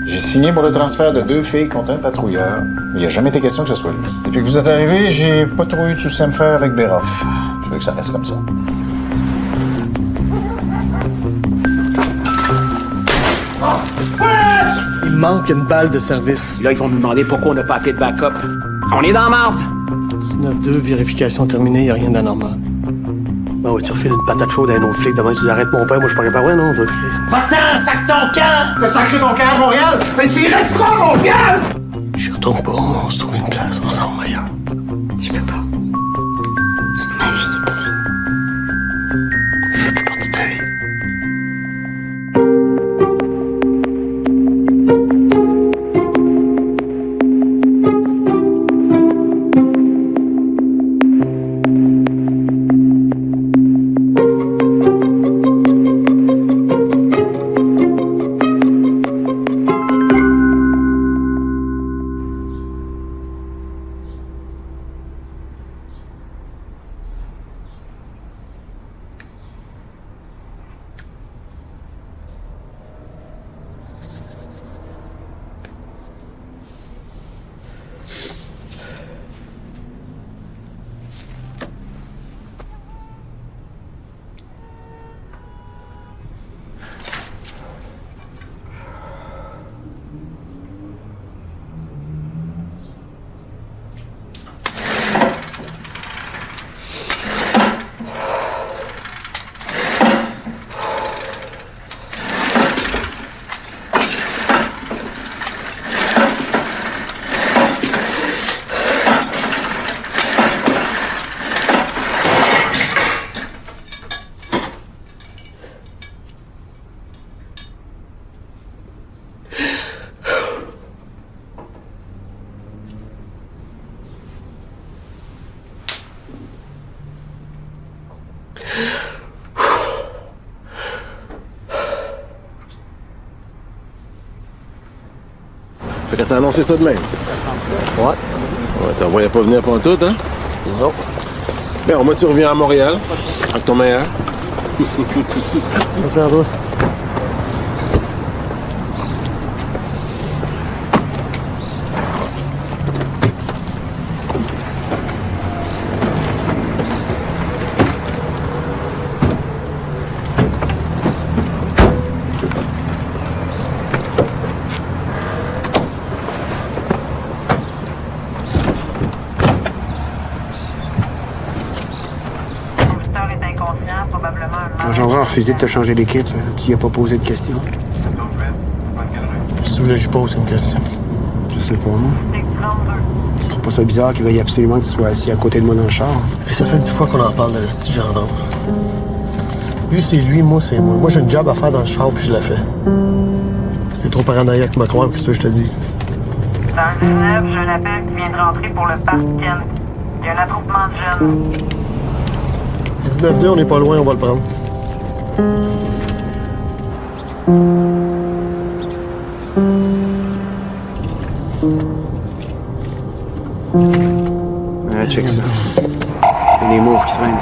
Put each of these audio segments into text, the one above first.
J'ai signé pour le transfert de 2 filles contre un patrouilleur. Il n'a jamais été question que ce soit lui. Depuis que vous êtes arrivé, j'ai pas trop eu de soucis à me faire avec Béroff. Je veux que ça reste comme ça. Il manque une balle de service. Là, ils vont nous demander pourquoi on n'a pas appelé de backup. On est dans la marde! 19-2, vérification terminée, y a rien d'anormal. Ben ouais, tu refiles une patate chaude à un autre flic, demain tu arrêtes mon père, moi je parie pas, ouais, non, toi, Va-t'en, sac ton camp! T'as sacré ton camp à Montréal? Mais tu y resteras, mon gars! J'y retourne pas, on se trouve une place ensemble ailleurs. Je peux pas. Toute ma vie est ici. Je fais plus partie de ta vie. Fait que t'as annoncé ça de même. Ouais. Ouais, t'en voyais pas venir pour tout, hein? Non. Ben, au moins, tu reviens à Montréal avec ton meilleur. Merci à toi. Jean-Jean a refusé de te changer l'équipe. Tu lui as pas posé de questions. Si tu voulais que je pose une question. Je sais pas, moi. Tu trouves pas ça bizarre qu'il veuille absolument que tu sois assis à côté de moi dans le char? Et ça fait 10 fois qu'on en parle de l'esti gendarme. Lui, c'est lui, moi, c'est moi. Moi, j'ai une job à faire dans le char, puis je la fais. C'est trop paranoïaque de me croire, qu'est-ce que je te dis? Dans le 19, j'ai un appel qui vient de rentrer pour le parc Kent. Il y a un attroupement de jeunes. 19-2, on n'est pas loin, on va le prendre. Ouais, check ça. Il y a des mauves qui traînent.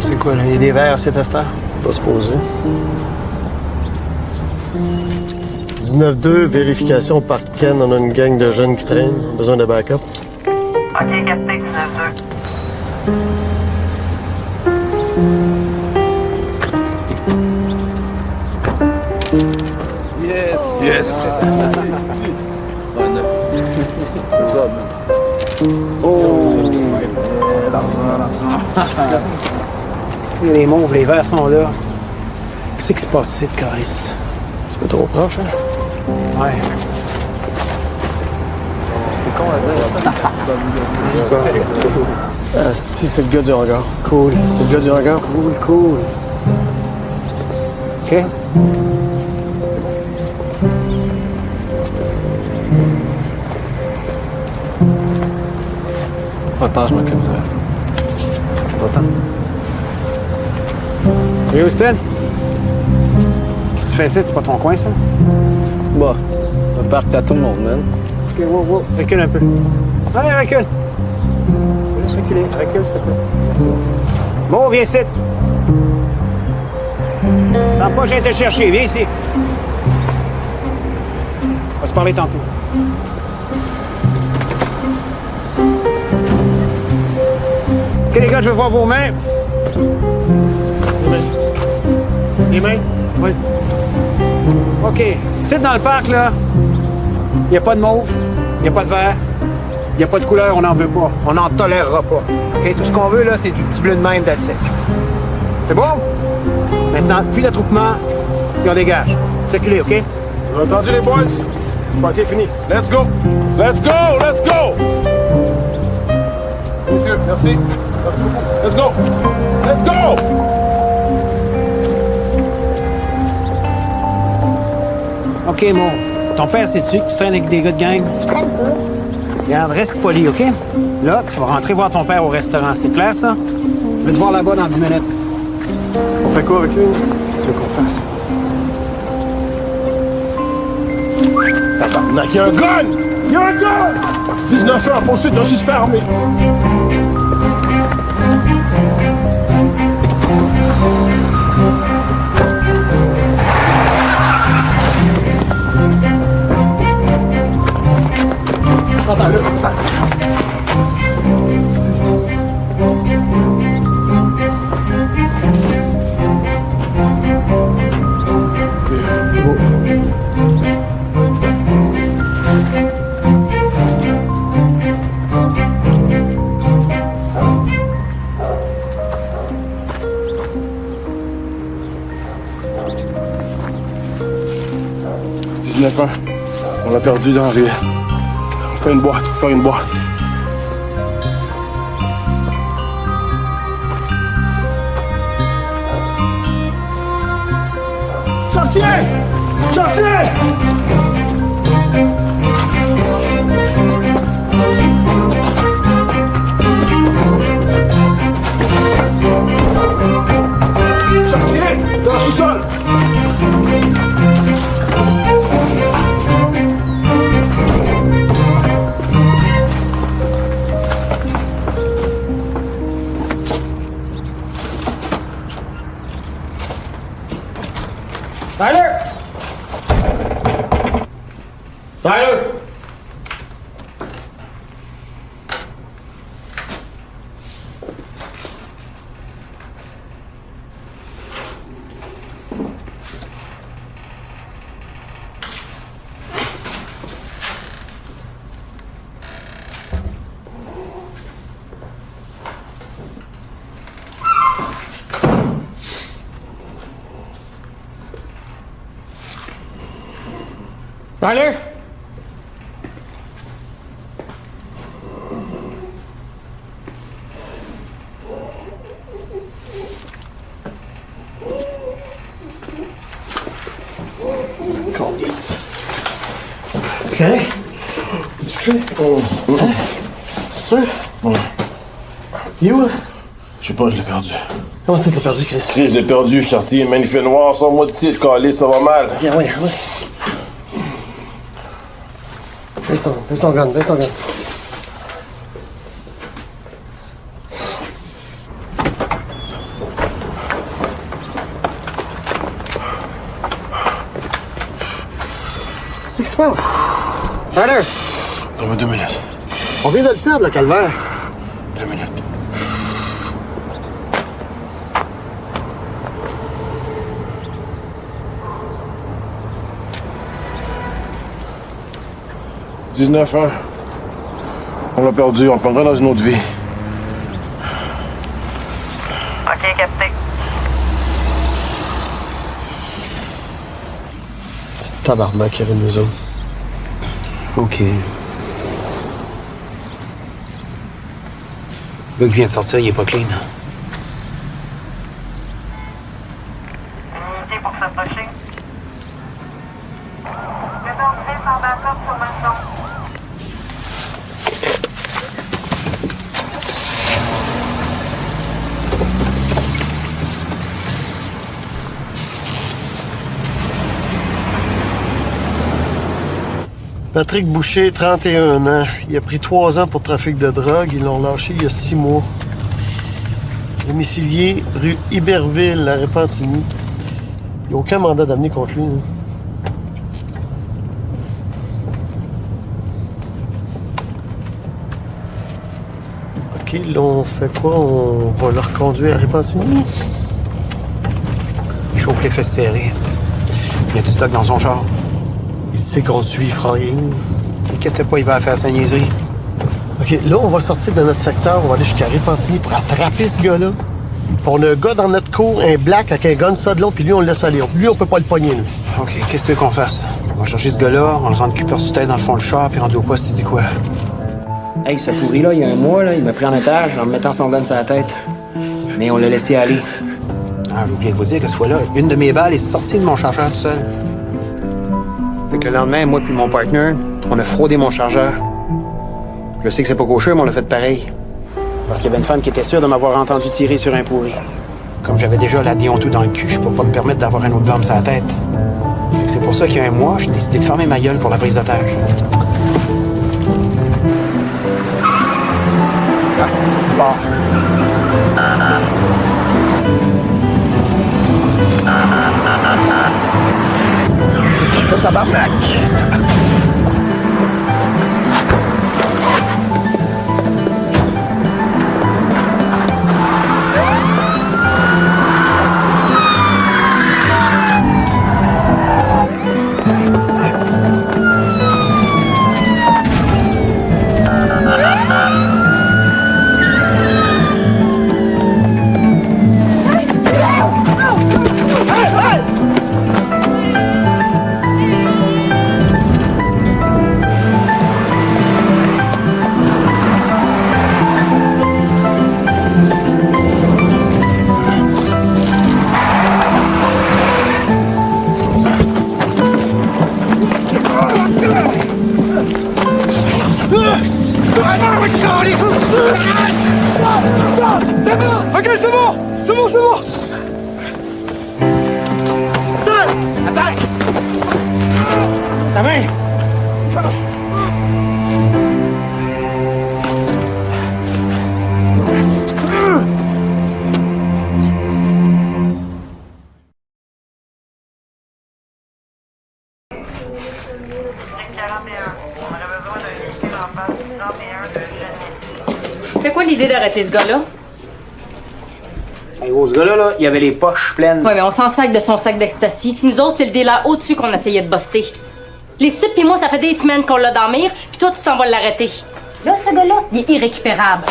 C'est quoi, là? Il y a des verres à cet instant? Pas supposé. 19-2, vérification par Ken. On a une gang de jeunes qui traînent. Besoin de backup. OK, capté 19-2. Yes! Yes! Les mauves, les verres sont là. Qu'est-ce qui se passe ici de Caris? C'est pas trop proche, hein? Ouais. C'est con à dire. C'est ça. Ah, si, c'est le gars du hangar. Cool. C'est le gars du hangar. Cool. OK? Attends, je m'occupe du reste. Attends. Hey, Houston? Qu'est-ce que tu fais ici? C'est pas ton coin, ça? Ouais, bas. Un parc à tout le monde, man. Ok, wow, recule un peu. Allez, recule. Juste reculer, recule, s'il te plaît. Merci. Bon, viens ici. Attends pas, je viens te chercher, viens ici. On va se parler tantôt. Ok, les gars, je veux voir vos mains. Les mains? Oui. OK. Ici, dans le parc, là, il n'y a pas de mauve, il n'y a pas de vert, il n'y a pas de couleur, on n'en veut pas. On n'en tolérera pas. OK? Tout ce qu'on veut, là, c'est du petit bleu de même d'attitude. C'est bon? Maintenant, puis l'attroupement, puis on dégage. Circulez, OK? Vous avez entendu les boys? Le party est fini. Let's go! Let's go! Let's go! Monsieur, merci. Merci beaucoup. Let's go! Let's go! OK, mon. Ton père, c'est-tu que tu traînes avec des gars de gang? Je traîne pas. Regarde, reste poli, OK? Là, tu vas rentrer voir ton père au restaurant. C'est clair, ça? Je vais te voir là-bas dans 10 minutes. On fait quoi avec lui? Qu'est-ce que tu veux qu'on fasse? Tabarnak, il y a un gun! Il y a un gun! 19 heures, poursuite d'un suspect armé. On l'a perdu dans la ville. On fait une boîte, faut faire une boîte. Chartier! Chartier! Chartier! Dans le sous-sol! Tyler! Tyler! Tyler? Calice. C'est correct? T'es touché? Hein? Sûr? Il est où, là? Je sais pas, je l'ai perdu. Comment ça, tu l'as perdu, Chris? Chris, je l'ai perdu, Chartier. Man, il fait noir, sors-moi d'ici, le calé, ça va mal. Viens, ouais. Baisse ton gun. Qu'est-ce qui se passe? Tyler! Donne-moi 2 minutes. On vient de le perdre, le calvaire. 2 minutes. « 19 ans. On l'a perdu, on le prendra dans une autre vie. OK, capté. C'est tabarnak qui avait nous autres. OK. Le gars qui vient de sortir, il est pas clean. Une unité pour s'approcher. Le danger sans backup sur ma zone. Patrick Boucher, 31 ans. Il a pris 3 ans pour trafic de drogue. Ils l'ont lâché il y a 6 mois. Domicilié rue Iberville, à Repentigny. Il n'y a aucun mandat d'amener contre lui. Hein. OK, là, on fait quoi? On va le reconduire à Repentigny? Il chauffe les fesses serrées. Il y a du stock dans son char. Il sait qu'on suit, il fera rien. T'inquiète pas, il va faire sa niaiserie. OK, là, on va sortir de notre secteur. On va aller jusqu'à Repentigny pour attraper ce gars-là. Puis on a un gars dans notre cour, un black avec un gun ça de long, puis lui, on le laisse aller. Lui, on peut pas le pogner, nous. OK, qu'est-ce que tu veux qu'on fasse? On va chercher ce gars-là, on le rentre cul sur tête dans le fond du char, puis rendu au poste, il dit quoi? Hey, ce pourri-là, il y a un mois, là, il m'a pris en otage en me mettant son gun sur la tête. Mais on l'a laissé aller. Ah, j'ai oublié de vous dire que cette fois-là, une de mes balles est sortie de mon chargeur tout seul. Fait que le lendemain, moi puis mon partner, on a fraudé mon chargeur. Je sais que c'est pas gaucheux, mais on l'a fait pareil. Parce qu'il y avait une femme qui était sûre de m'avoir entendu tirer sur un pourri. Comme j'avais déjà la Dion-tout dans le cul, je peux pas me permettre d'avoir un autre bombe sur la tête. Fait que c'est pour ça qu'il y a un mois, j'ai décidé de fermer ma gueule pour la prise d'otage. Ah, c'est du bord. Qu'est-ce qu'il fait, tabarnak? OK, c'est bon! C'est bon, c'est bon! Attaque! Ta main! C'est quoi l'idée d'arrêter ce gars-là? Hey, gros, ce gars-là, là, il avait les poches pleines. Ouais, mais on s'en sac de son sac d'ecstasy. Nous autres, c'est le dealer au-dessus qu'on essayait de buster. Les sups pis moi, ça fait des semaines qu'on l'a dans le mire, pis toi, tu t'en vas l'arrêter. Là, ce gars-là, il est irrécupérable.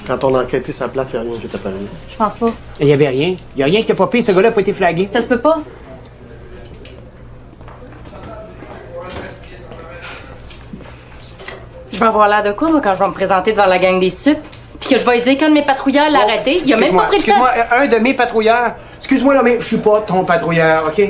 Quand on a enquêté sa plaque, il n'y a rien qui est apparu. Je pense pas. Il y avait rien. Il y a rien qui a popé. Ce gars-là n'a pas été flagué. Ça se peut pas. Je vais avoir l'air de quoi, moi, quand je vais me présenter devant la gang des sups? Puis que je vais lui dire qu'un de mes patrouilleurs l'a arrêté. Il a même pas pris le temps. Excuse-moi, un de mes patrouilleurs. Excuse-moi, là, mais je suis pas ton patrouilleur, OK?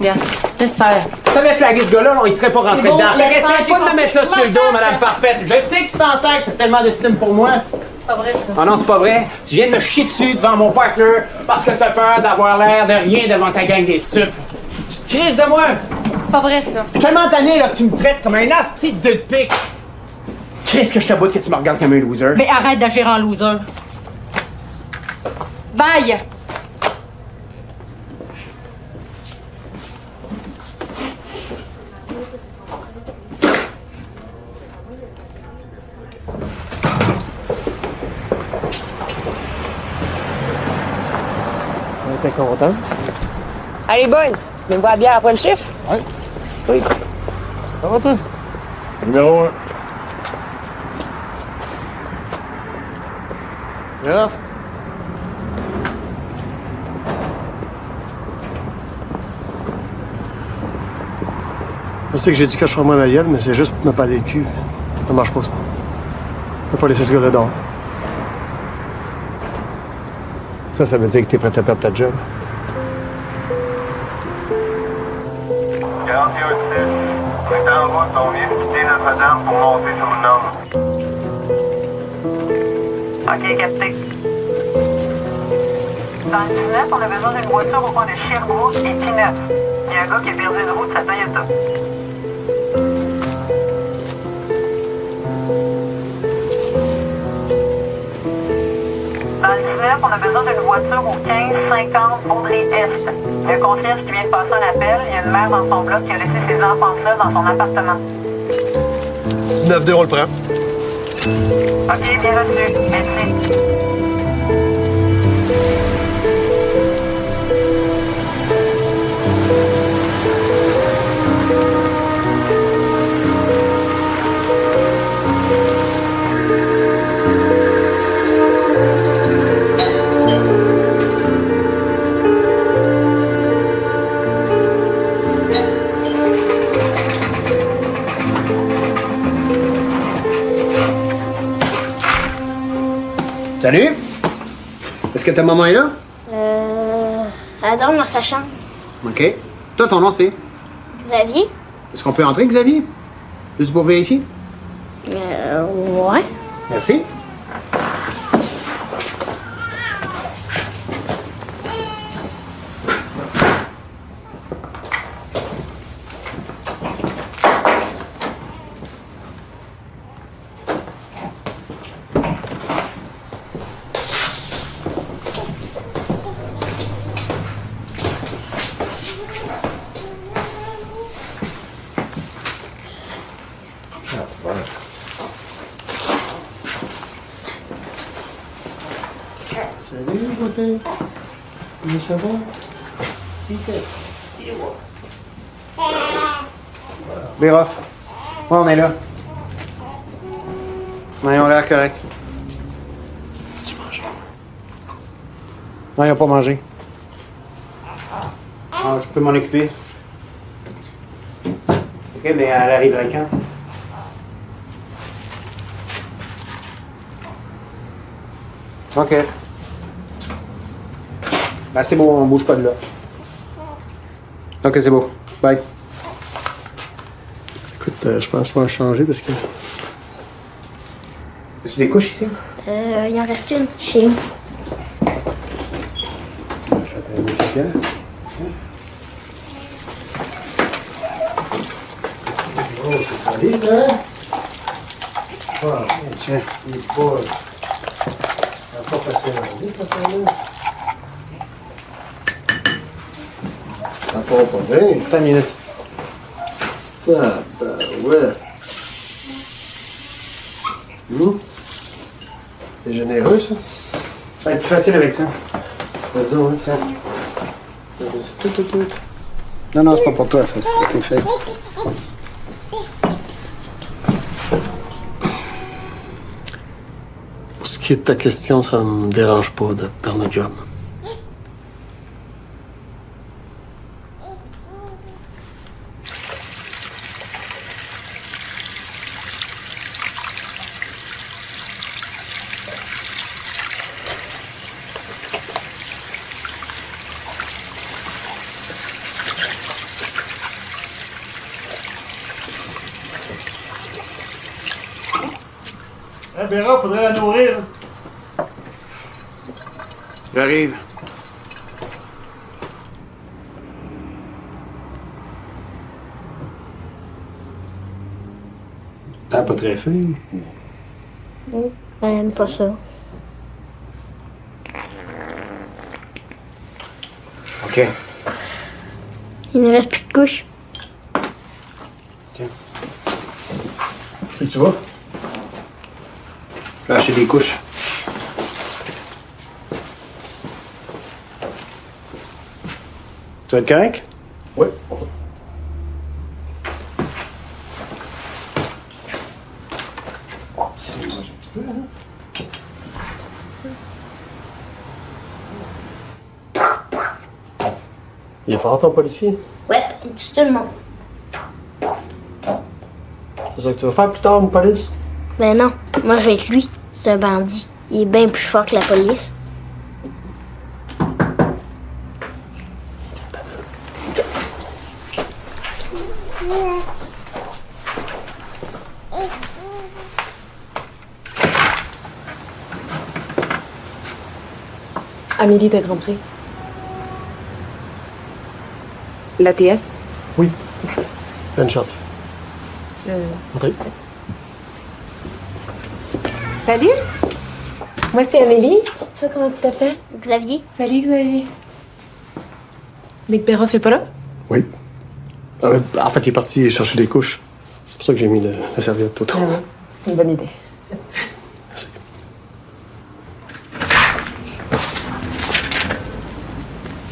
Bien, laisse faire. Si t'avais flagué ce gars-là, il serait pas rentré C'est bon, dedans. Fait laisse qu'essaye faire, pas de me mettre ça sur le dos, madame parfaite. Je sais que tu t'en sers, que t'as tellement d'estime pour moi. C'est pas vrai, ça. Ah non, c'est pas vrai. Tu viens de me chier dessus devant mon partner parce que t'as peur d'avoir l'air de rien devant ta gang des stupes. Tu te crises de moi. C'est pas vrai, ça. Je suis tellement tanné là, que tu me traites comme un asti de pique. Qu'est-ce que je t'aboute que tu me regardes comme un loser? Mais arrête d'agir en loser. Bye! On était contents. Allez, boys, venez me voir la bière après le chiffre? Ouais. Sweet. Ça va, toi? Numéro 1. Yeah. Je sais que j'ai dit que je ferais moi ma gueule, mais c'est juste pour me pas des culs. Ça marche pas, ça. Je peux pas laisser ce gars-là dehors. Ça veut dire que t'es prêt à perdre ta job. 41-6, on est en route, on vient de quitter Notre-Dame pour monter sur le nord. OK, capté. Dans le 19, on a besoin d'une voiture au coin de Sherbrooke et P9. Il y a un gars qui a perdu une roue de sa Toyota. Sheriff, on a besoin d'une voiture au 1550 Audrey-Est. Le concierge qui vient de passer un appel, il y a une mère dans son bloc qui a laissé ses enfants seuls dans son appartement. 19-2, on le prend. OK, bien reçu. Merci. Salut! Est-ce que ta maman est là? Elle dort dans sa chambre. OK. Toi, ton nom, c'est? Xavier? Est-ce qu'on peut entrer, Xavier? Juste pour vérifier? Ouais. Merci. Salut, beauté. Comment ça va? Béroff. Ouais, on est là. Ouais, on a l'air correct. Tu manges? Non, il n'a pas mangé. Ah, je peux m'en occuper. OK, mais elle arriverait quand? OK. Ben, c'est bon, on bouge pas de là. OK, c'est beau. Bye. Écoute, je pense qu'il faut en changer parce que... As-tu des couches ici? Il en reste une chez nous. Oh, c'est collé, ça? Ah, tiens, il est pas... C'est pas facile à regarder, cette affaire-là. Ça part pas bien. Attends une minute. Ouais. C'est généreux, ça? Ça va être plus facile avec ça. Vas-y donc, hein. Tiens. Non, non, c'est pas pour toi, ça. C'est pour tes fesses. Pour ce qui est de ta question, ça me dérange pas de perdre notre job. Eh, Béra, faudrait la nourrir. J'arrive. T'as pas très faim? Elle aime pas ça. OK. Il ne reste plus de couches. Tiens. C'est que tu vas? Je vais acheter des couches. Tu vas être correct? Ouais. Mange un petit peu, hein? Il est fort, ton policier? Ouais, il tue tout le monde. C'est ça que tu vas faire plus tard, une police? Ben non, moi je vais être lui. C'est un bandit. Il est bien plus fort que la police. Amélie de Grandpré. L'ATS? Oui. Bonne chance. Entrez. Salut! Moi, c'est Amélie. Toi, comment tu t'appelles? Xavier? Salut, Xavier. Nick Béroff est pas là? Oui. En fait, il est parti chercher des couches. C'est pour ça que j'ai mis la serviette tout autour. Ah bon, c'est une bonne idée. Merci.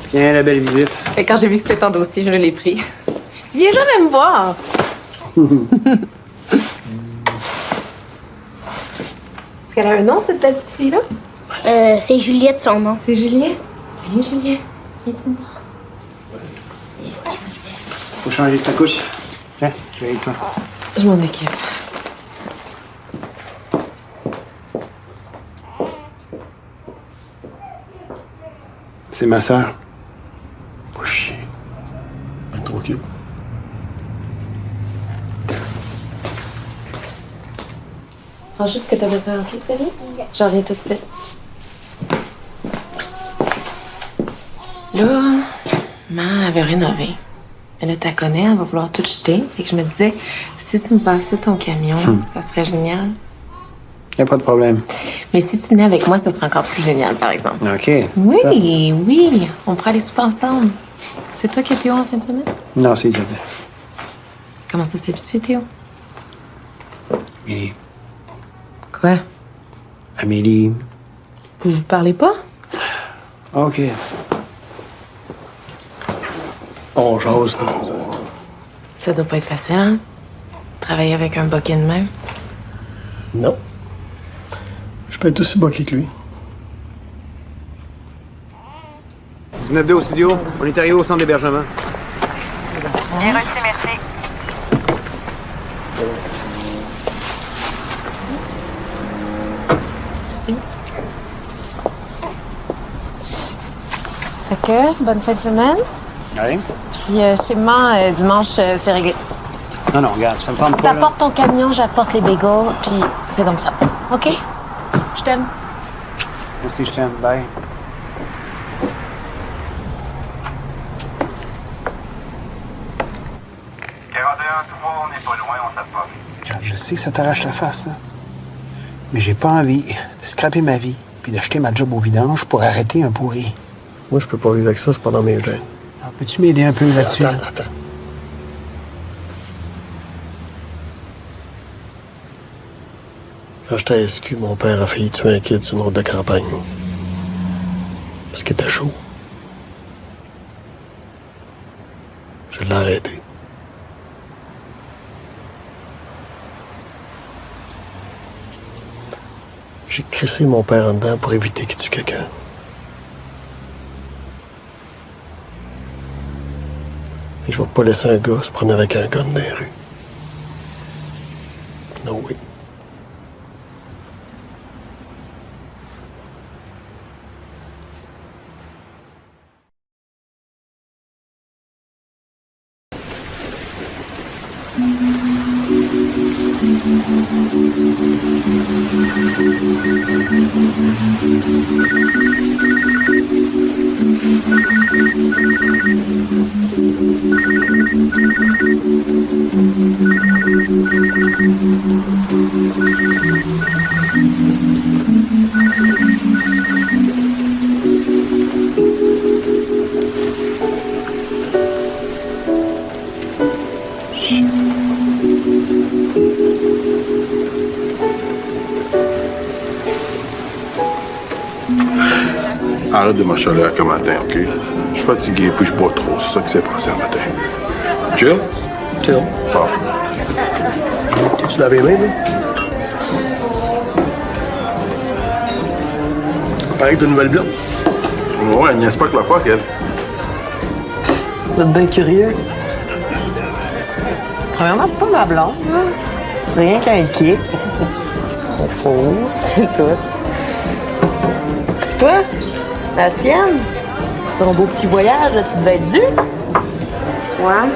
Tiens, la belle visite. Et quand j'ai vu que c'était ton dossier, je l'ai pris. Tu viens jamais me voir. Est-ce qu'elle a un nom, cette petite fille-là? C'est Juliette, son nom. C'est Juliette. Salut, Juliette. Viens-tu me voir? Faut changer sa couche. Tiens, je vais avec toi. Je m'en occupe. C'est ma sœur. Pas chier. Ben trop cute. Prends juste ce que t'as besoin, ok, Xavier? J'en reviens tout de suite. Là, maman avait rénové. Mais là, t'as connais, elle va vouloir tout jeter. Fait que je me disais, si tu me passais ton camion, ça serait génial. Y a pas de problème. Mais si tu venais avec moi, ça serait encore plus génial, par exemple. OK. Oui, Ça. oui, on pourrait aller souper ensemble. C'est toi qui es Théo en fin de semaine? Non, c'est Isabelle. Comment ça s'habitue, Théo? Amélie. Quoi? Amélie. Vous parlez pas? OK. On jase. Ça doit pas être facile, hein? Travailler avec un bokeh de même. Non. Je peux être aussi boqué que lui. 19-2 au studio. On est arrivé au centre d'hébergement. Bien reçu, merci. Merci. Fait que, bonne fin de semaine. Oui? Puis chez maman, dimanche, c'est réglé. Non, non, regarde, ça me tente pas. Là. T'apportes ton camion, j'apporte les bagels, puis c'est comme ça. OK? Je t'aime. Merci, je t'aime. Bye. On n'est pas loin, on s'approche. Regarde, je sais que ça t'arrache la face, là. Mais j'ai pas envie de scraper ma vie puis d'acheter ma job au vidange pour arrêter un pourri. Moi, je peux pas vivre avec ça, c'est pas dans mes gènes. Alors, peux-tu m'aider un peu là-dessus? Attends. Quand j'étais à SQ, mon père a failli tuer un kid sur une route de campagne. Parce qu'il était chaud. Je l'ai arrêté. J'ai crissé mon père en dedans pour éviter qu'il tue quelqu'un. Et je vais pas laisser un gars se promener avec un gun dans les rues. No way. Arrête de m'achaler comme un matin, OK? Je suis fatigué puis je bois trop. C'est ça qui s'est passé un matin. Chill? Chill. Bon. T'es-tu lavé les mains, là? Pareil que de nouvelle blonde. Ouais, elle niaise pas que la fois qu'elle. Vous êtes bien curieux. Premièrement, c'est pas ma blonde, là. C'est rien qu'un kick. On fout, c'est tout. Toi, la tienne, ton beau petit voyage, là, tu devais être dû. Ouais.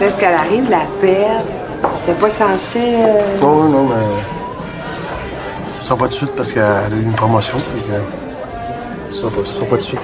Est-ce qu'elle arrive de la perdre? T'es pas censé... Oh non, mais... Ça sera pas de suite parce qu'elle a eu une promotion, fait que... Ça sera pas de suite.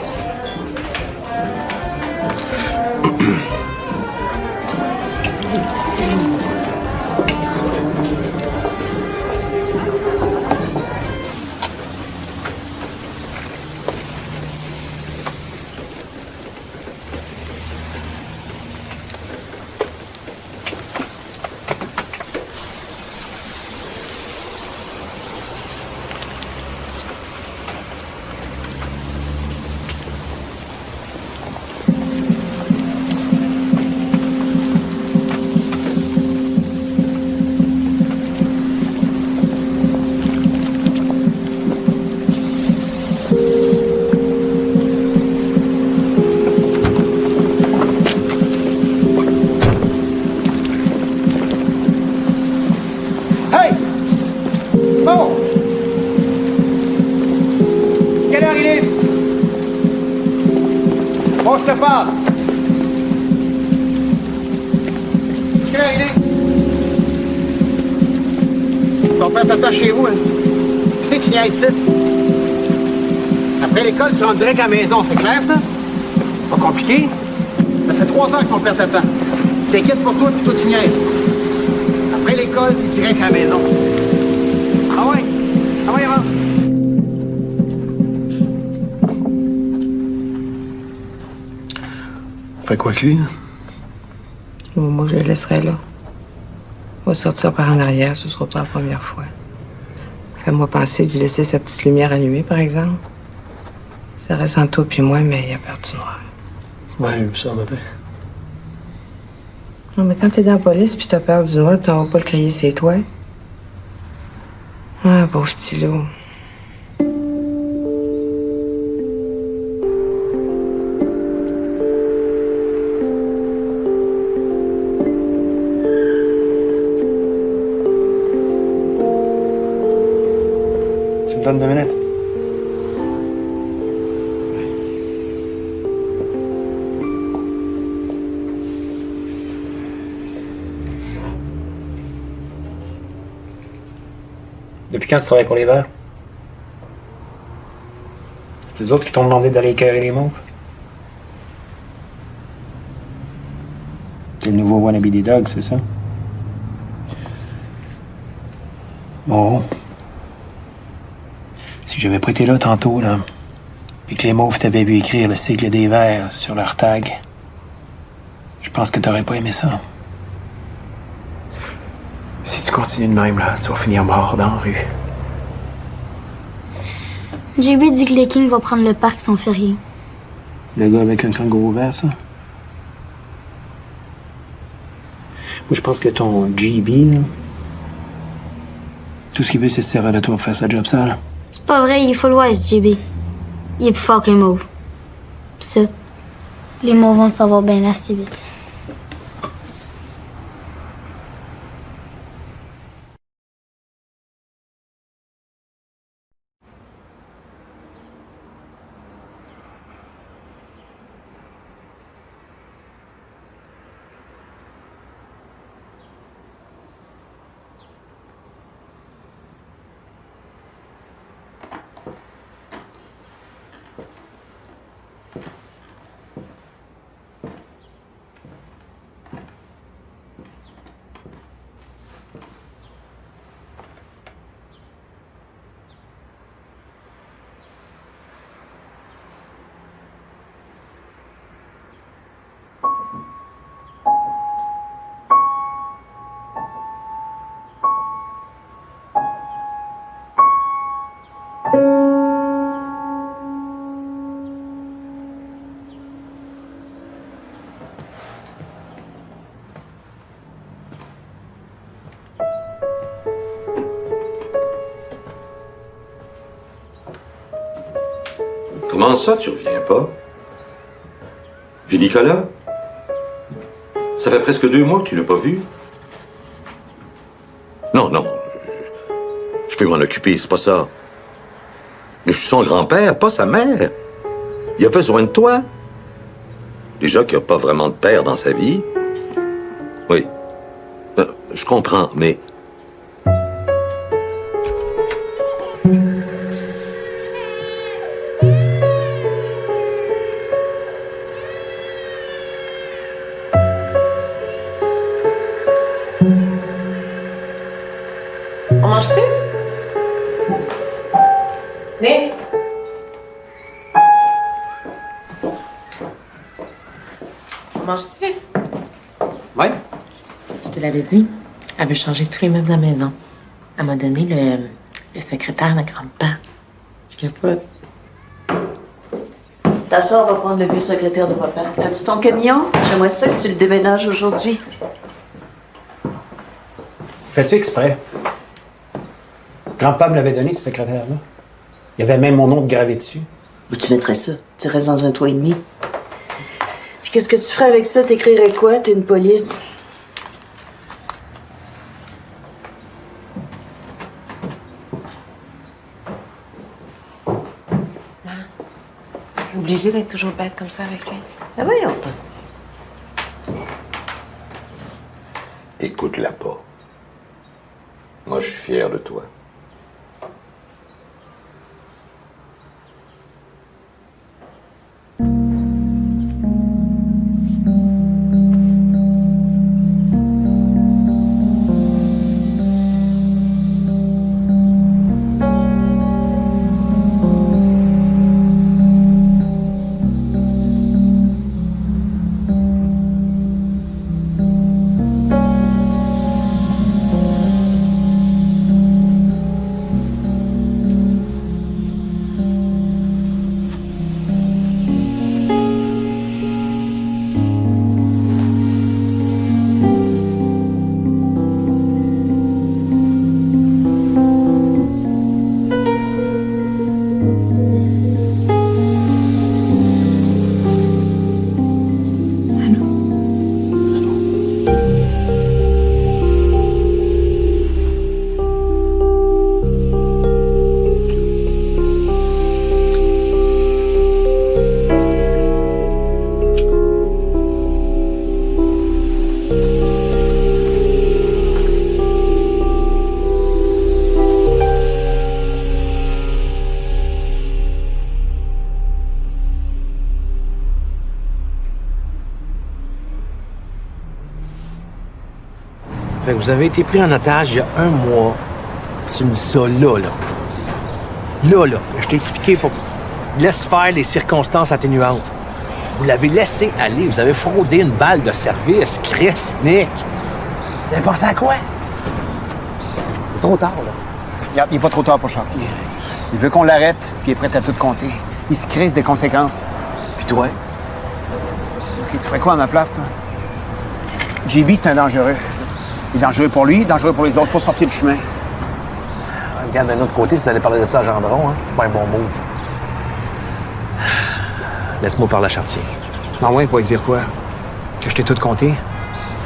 Allô? Quelle heure il est? Bon, je te parle. Quelle heure il est? Ton père t'attend chez vous, hein? Qui c'est qui vient ici? Après l'école, tu rentres direct à la maison, c'est clair, ça? Pas compliqué? Ça fait 3 heures que ton père t'attend. Il s'inquiète pour toi, puis toi, tu niaises. Après l'école, c'est direct à la maison. Ah ouais? Ah ouais, avance. On fait quoi avec lui, là? Moi, je le laisserai là. On va sortir par en arrière, ce sera pas la première fois. Fais-moi penser d'y laisser sa petite lumière allumée, par exemple. Ça reste entre toi puis moi, mais il a peur du noir. Ouais, j'ai vu ça le matin. Non, mais quand t'es dans la police puis t'as peur du noir, t'en vas pas le crier, c'est toi. Ah, pauvre petit loup. Tu me donnes 2 minutes. Depuis quand tu travailles pour les Verts? C'est eux autres qui t'ont demandé d'aller écœurer les mauves? T'es le nouveau wannabe des dogs, c'est ça? Bon. Si j'avais pas été là tantôt, là, puis que les mauves t'avaient vu écrire le sigle des Verts sur leur tag, je pense que t'aurais pas aimé ça. Si tu continues de même, là, tu vas finir mort dans la rue. JB dit que les Kings vont prendre le parc sans faire rien. Le gars avec un kangourou vert, ça? Moi, je pense que ton GB, là, tout ce qu'il veut, c'est se servir de toi pour faire sa job sale. C'est pas vrai, il est full wise, JB. Il est plus fort que les mauves. Pis ça, les mauves vont savoir bien assez vite. Comment ça, tu reviens pas? Puis Nicolas? Ça fait presque 2 mois que tu l'as pas vu. Non, non. Je peux m'en occuper, c'est pas ça. Mais je suis son grand-père, pas sa mère. Il a besoin de toi. Déjà qu'il n'y a pas vraiment de père dans sa vie. Oui. Je comprends, mais... On mange-tu? Nick? On mange-tu? Ouais? Je te l'avais dit. Elle veut changer tous les meubles de la maison. Elle m'a donné le secrétaire de grand-père. Je capote. Ta soeur va prendre le vieux secrétaire de papa. T'as-tu ton camion? J'aimerais ça que tu le déménages aujourd'hui. Fais-tu exprès? Grand-père me l'avait donné, ce secrétaire-là. Il y avait même mon nom de gravé dessus. Où tu mettrais ça? Tu restes dans un toit et demi. Puis qu'est-ce que tu ferais avec ça? T'écrirais quoi? T'es une police. Obligée d'être toujours bête comme ça avec lui. Ah voyons, toi. Écoute-la pas. Moi, je suis fier de toi. Fait que vous avez été pris en otage il y a 1 mois. Tu me dis ça là. Là. Je t'ai expliqué pour... Laisse faire les circonstances atténuantes. Vous l'avez laissé aller. Vous avez fraudé une balle de service. Chris, Nick. Vous avez pensé à quoi? C'est trop tard, là. Regarde, il n'est pas trop tard pour Chantier. Il veut qu'on l'arrête, puis il est prêt à tout compter. Il se crise des conséquences. Puis toi? OK, tu ferais quoi à ma place, là? JB, c'est un dangereux. Il est dangereux pour lui, dangereux pour les autres. Faut sortir du chemin. Regarde, d'un autre côté, si vous allez parler de ça à Gendron, hein, c'est pas un bon move. Laisse-moi parler à Chartier. Non, ouais, pour lui dire quoi? Que je t'ai tout compté?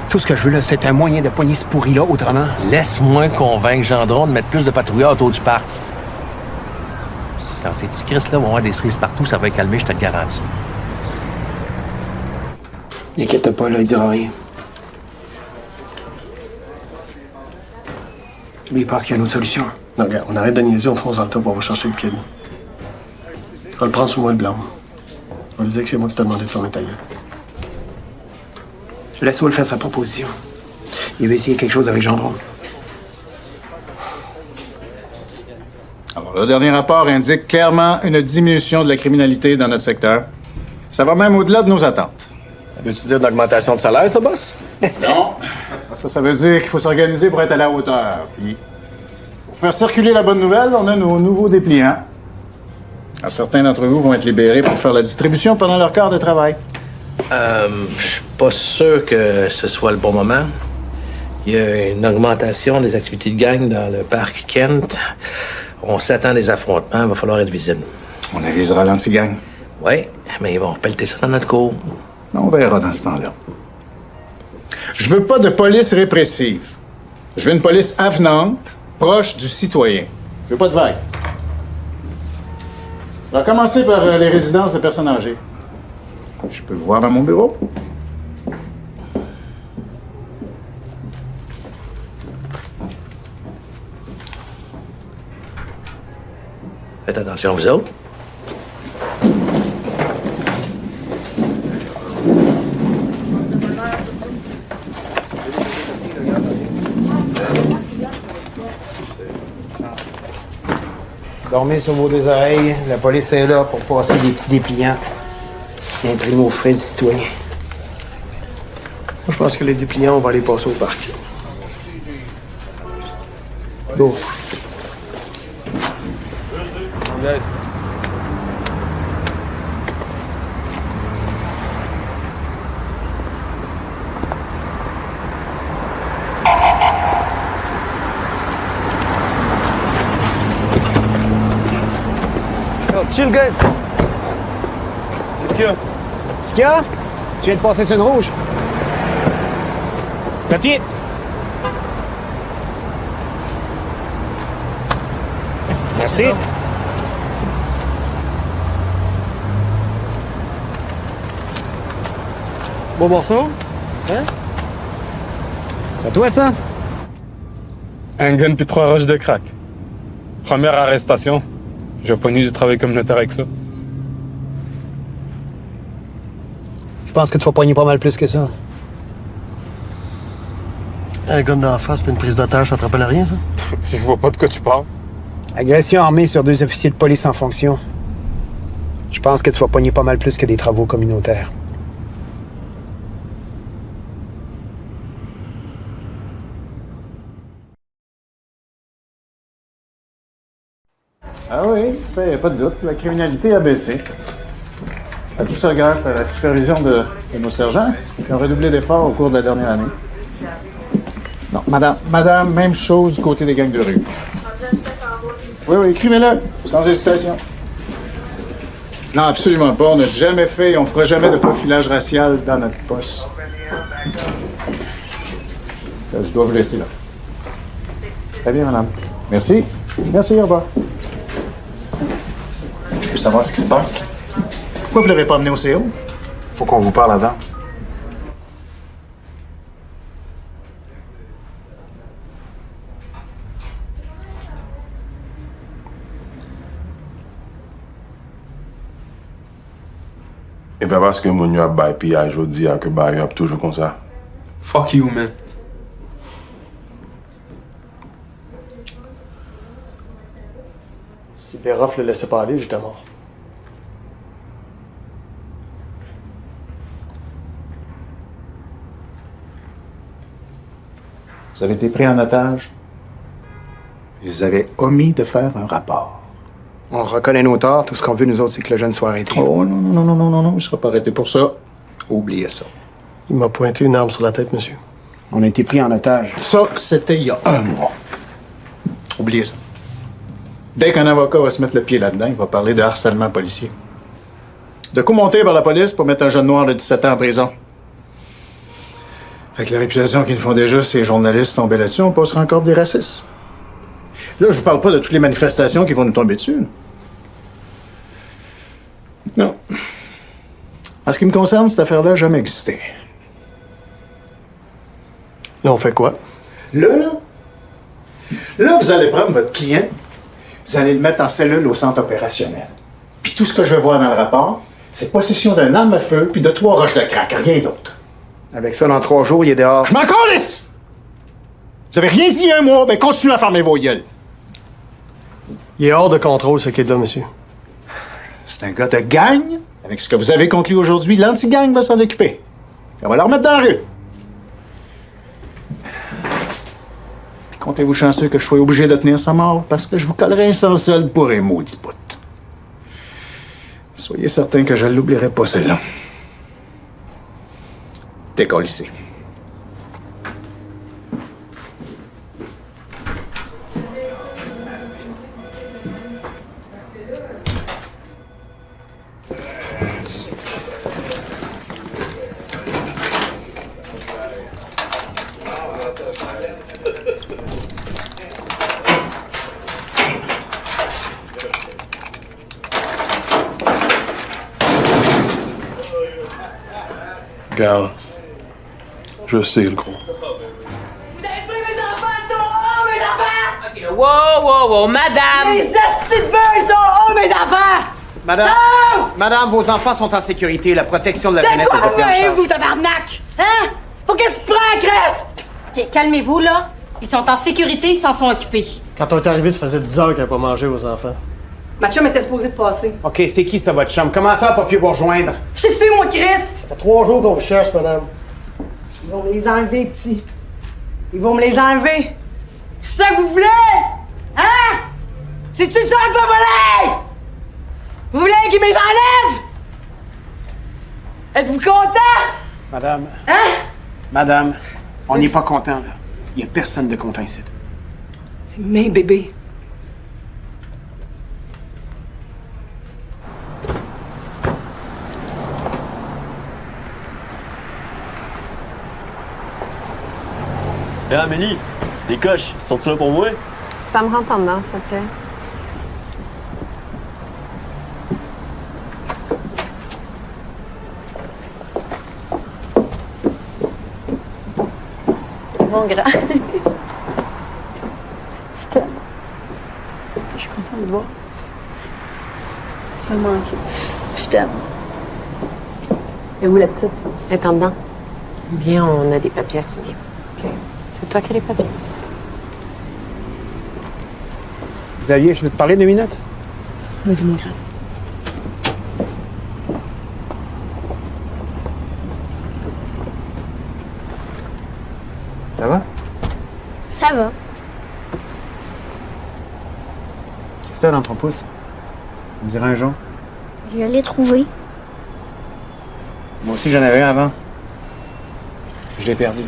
Tout ce que je veux, là, c'est un moyen de poigner ce pourri-là autrement. Laisse-moi convaincre Gendron de mettre plus de patrouilleurs autour du parc. Quand ces petits Chris-là vont avoir des cerises partout, ça va calmer, je te le garantis. N'inquiète pas, là, il dira rien. Lui, il pense qu'il y a une autre solution. Non, regarde, on arrête de niaiser, on fonce dans le top, on va chercher le kid. Je vais le prendre sous moi le blanc. Je vais lui dire que c'est moi qui t'ai demandé de fermer ta gueule. Laisse-moi le faire sa proposition. Il va essayer quelque chose avec Gendron. Alors, le dernier rapport indique clairement une diminution de la criminalité dans notre secteur. Ça va même au-delà de nos attentes. Veux-tu dire une augmentation de salaire, ça, boss? Non. Ça veut dire qu'il faut s'organiser pour être à la hauteur. Puis, pour faire circuler la bonne nouvelle, on a nos nouveaux dépliants. Alors, certains d'entre vous vont être libérés pour faire la distribution pendant leur quart de travail. Je suis pas sûr que ce soit le bon moment. Il y a une augmentation des activités de gang dans le parc Kent. On s'attend à des affrontements, il va falloir être visible. On avisera l'anti-gang. Oui, mais ils vont repelleter ça dans notre cour. On verra dans ce temps-là. Je veux pas de police répressive. Je veux une police avenante, proche du citoyen. Je veux pas de vagues. On va commencer par les résidences de personnes âgées. Je peux vous voir dans mon bureau? Faites attention, vous autres. Dormez sur vos 2 oreilles. La police est là pour passer des petits dépliants et imprimer aux frais du citoyen. Moi, je pense que les dépliants, on va les passer au parc. Go. Chill, guys. Qu'est-ce qu'il y a? Ce qu'il y a? Tu viens de passer sur une rouge. Papier. Merci. Bon morceau? Hein? C'est toi, ça? Un gun puis 3 roches de crack. Première arrestation. J'ai pas eu du travail communautaire avec ça. Je pense que tu vas poigner pas mal plus que ça. Un gun d'en face puis une prise d'otage, ça te rappelle à rien, ça? Je vois pas de quoi tu parles. Agression armée sur 2 officiers de police en fonction. Je pense que tu vas pogner pas mal plus que des travaux communautaires. Ah oui, ça, y a pas de doute. La criminalité a baissé. Tout ça grâce à la supervision de nos sergents qui ont redoublé d'efforts au cours de la dernière année. Non, madame, même chose du côté des gangs de rue. Oui, écrivez-le, sans hésitation. Non, absolument pas. On n'a jamais fait et on fera jamais de profilage racial dans notre poste. Là, je dois vous laisser là. Très bien, madame. Merci. Merci, au revoir. Je peux savoir ce qui se passe? Pourquoi vous l'avez pas amené au CO? Faut qu'on vous parle avant. Et pas parce que mon a bail pillage aujourd'hui que bail toujours comme ça. Fuck you, man. Si Béroff le laissait pas aller, j'étais mort. Vous avez été pris en otage. Vous avez omis de faire un rapport. On reconnaît nos torts. Tout ce qu'on veut, nous autres, c'est que le jeune soit arrêté. Oh non, il ne sera pas arrêté pour ça. Oubliez ça. Il m'a pointé une arme sur la tête, monsieur. On a été pris en otage. Ça, c'était il y a 1 mois. Oubliez ça. Dès qu'un avocat va se mettre le pied là-dedans, il va parler de harcèlement policier. De coup monté par la police pour mettre un jeune noir de 17 ans en prison. Avec la réputation qu'ils font déjà, ces journalistes tombés là-dessus, on passera encore des racistes. Là, je vous parle pas de toutes les manifestations qui vont nous tomber dessus. Non. En ce qui me concerne, cette affaire-là n'a jamais existé. Là, on fait quoi? Là, vous allez prendre votre client, vous allez le mettre en cellule au centre opérationnel. Puis tout ce que je veux voir dans le rapport, c'est possession d'un arme à feu puis de 3 roches de crack, rien d'autre. Avec ça, dans 3 jours, il est dehors. Je m'en calisse! Vous avez rien dit il y a 1 mois, ben continuez à fermer vos gueules. Il est hors de contrôle, ce kid-là, monsieur. C'est un gars de gang. Avec ce que vous avez conclu aujourd'hui, l'anti-gang va s'en occuper. On va le remettre dans la rue. Puis comptez-vous chanceux que je sois obligé de tenir sa mort parce que je vous collerai un sans solde pour un maudit bout. Soyez certain que je ne l'oublierai pas, celle-là. Décollissez. Regarde, je sais le gros. Wow, madame! Les hosties de beurre, ils sont hauts, mes enfants! Madame, vos enfants sont en sécurité. La protection de la De jeunesse est quoi prise en charge. vous, tabarnak? Hein? Pour que tu te prends, Cresse? OK, calmez-vous, là. Ils sont en sécurité, ils s'en sont occupés. Quand on est arrivé, ça faisait 10 heures qu'elle n'a pas mangé, vos enfants. Ma chum était supposée de passer. OK, c'est qui ça, votre chum? Comment ça, a pas pu vous rejoindre? Je sais dessus, moi, Chris! Ça fait 3 jours qu'on vous cherche, madame. Ils vont me les enlever, petit. Ils vont me les enlever. C'est ça que vous voulez? Hein? C'est-tu ça que vous voulez? Vous voulez qu'ils me les enlèvent? Êtes-vous content? Madame. Hein? Madame, on n'est pas content, là. Il n'y a personne de content ici. C'est mes bébés. Hé, Amélie, les coches, sont-ils là pour moi? Ça me rentre en dedans, s'il te plaît. mon grand. Je t'aime. Je suis contente de te voir. Tu m'as manqué. Je t'aime. Et où la petite? Elle est en dedans. Viens, on a des papiers à signer. OK. C'est toi qui as les papiers. Xavier, je peux te parler 2 minutes? Vas-y, mon grand. Ça va? Ça va. Qu'est-ce que t'as dans ton pouce? On me dirait un jonc. Je l'ai trouvé. Moi aussi, j'en avais un avant. Je l'ai perdu.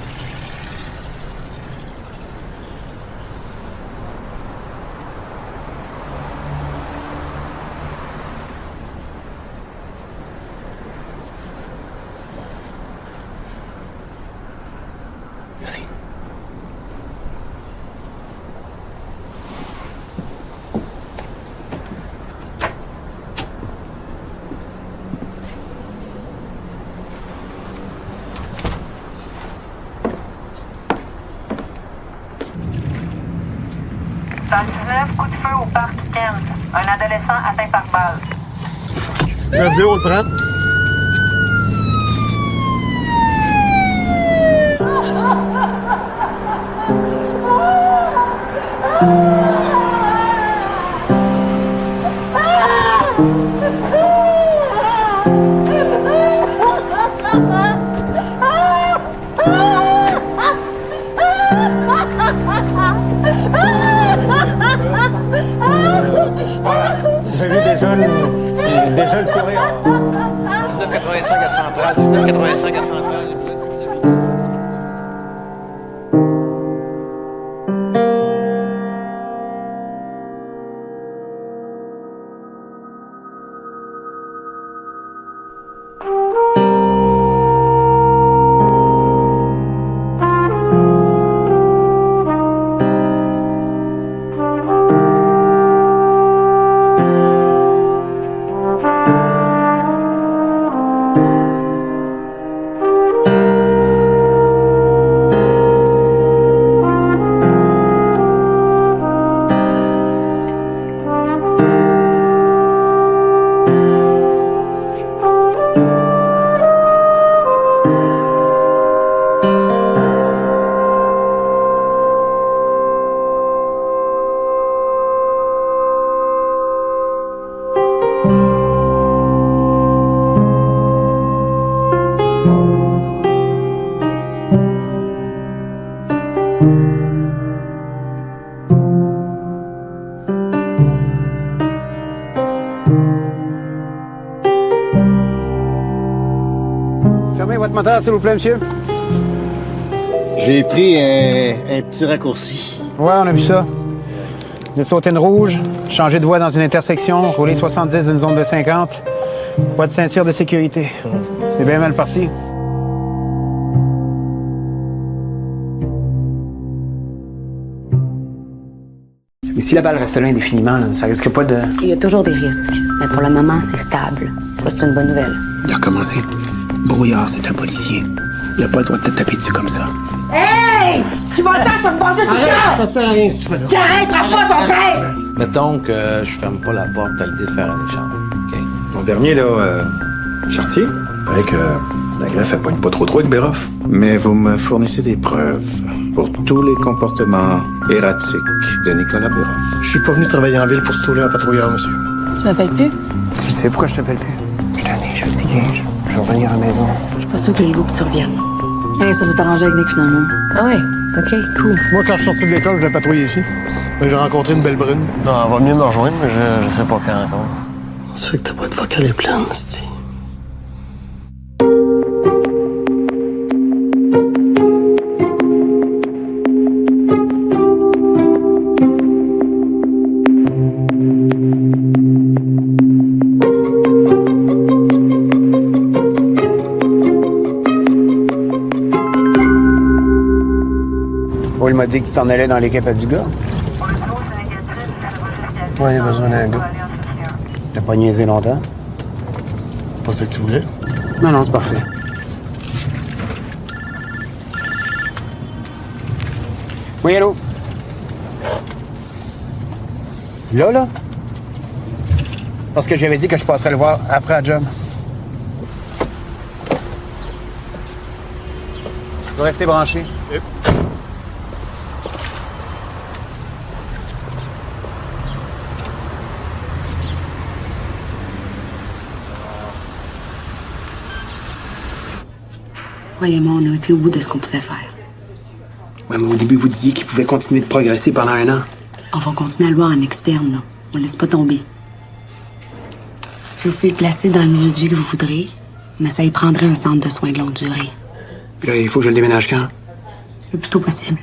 Merci. Dans le 19, coup de feu au parc Kent. Un adolescent atteint par balle. 9-2, on le prend. J'ai vu déjà le courir. 1985 à Centrale, 1985 à Centrale. Fermez votre moteur, s'il vous plaît, monsieur. J'ai pris un petit raccourci. Ouais, on a vu ça. Vous êtes sauté une rouge, changé de voie dans une intersection, roulé 70 d'une zone de 50. Pas de ceinture de sécurité. C'est bien mal parti. Mais si la balle reste là indéfiniment, là, ça risque pas de... Il y a toujours des risques, mais pour le moment, c'est stable. Ça, c'est une bonne nouvelle. Il a recommencé. Brouillard, c'est un policier. Il a pas le droit de te taper dessus comme ça. Hey! Tu m'entends, ça me passait sur le cœur! Ça sert à rien si tu fais là. Tu arrêteras pas ton père! Mettons que je ferme pas la porte à l'idée de faire un échange. OK? Mon dernier, là, Chartier, il paraît que la greffe, elle pogne pas trop avec Béroff. Mais vous me fournissez des preuves pour tous les comportements erratiques de Nicolas Béroff. Je suis pas venu travailler en ville pour se tourner un patrouilleur, monsieur. Tu m'appelles plus? Tu sais pourquoi je t'appelle plus? Je suis tanné, je suis fatigué, je vais revenir à la maison. Je suis pas sûre que j'ai le goût que tu reviennes. Hey, ça s'est arrangé avec Nick, finalement. Ah ouais? OK, cool. Moi, quand je suis sorti de l'école, je l'ai patrouillé ici. Mais j'ai rencontré une belle brune. Non, elle va venir me rejoindre, mais je sais pas quand encore. C'est vrai que ta boîte vocale est pleine, c'est. Oh, il m'a dit que tu t'en allais dans l'équipe à du gars. Ouais, il y a besoin d'un gars. T'as pas niaisé longtemps? C'est pas ça que tu voulais? Non, non, c'est parfait. Oui, allô? Là? Parce que j'avais dit que je passerais le voir après la job. Je vais rester branché. Croyez-moi, on a été au bout de ce qu'on pouvait faire. Ouais, mais au début, vous disiez qu'il pouvait continuer de progresser pendant 1 an. On va continuer à le voir en externe, là. On le laisse pas tomber. Je vous fais le placer dans le milieu de vie que vous voudrez, mais ça y prendrait un centre de soins de longue durée. Puis là, il faut que je le déménage quand? Le plus tôt possible.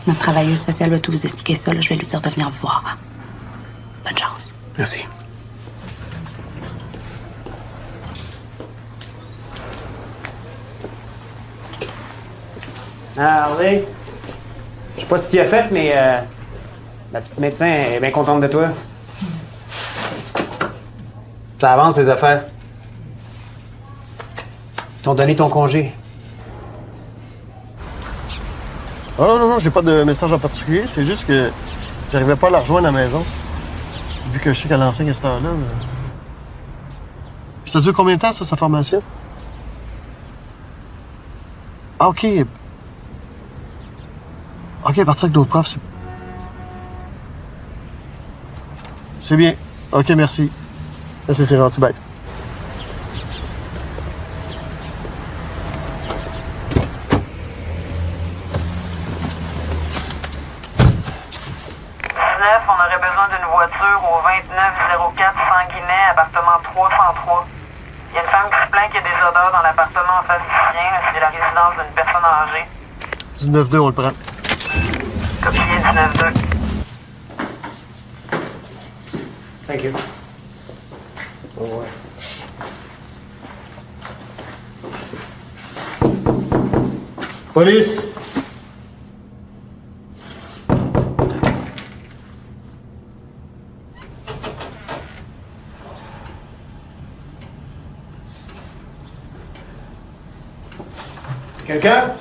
Notre travailleuse sociale va tout vous expliquer ça, là. Je vais lui dire de venir vous voir. Bonne chance. Merci. Ah, Harvey? Je sais pas si tu y as fait, mais la petite médecin est bien contente de toi. Ça avance, les affaires. Ils t'ont donné ton congé. Ah non, j'ai pas de message en particulier. C'est juste que j'arrivais pas à la rejoindre à la maison. Vu que je sais qu'elle enseigne à cette heure-là. Puis ça dure combien de temps, ça, sa formation? Ah, OK. OK, à partir avec d'autres profs, c'est bien. OK, merci. Merci, c'est gentil. Bye. On aurait besoin d'une voiture au 2904 Sanguinet, appartement 303. Il y a une femme qui se plaint qu'il y a des odeurs dans l'appartement en face du sien. C'est la résidence d'une personne âgée. 19-2, on le prend. Copier 19-2. Thank you. Police! Quelqu'un?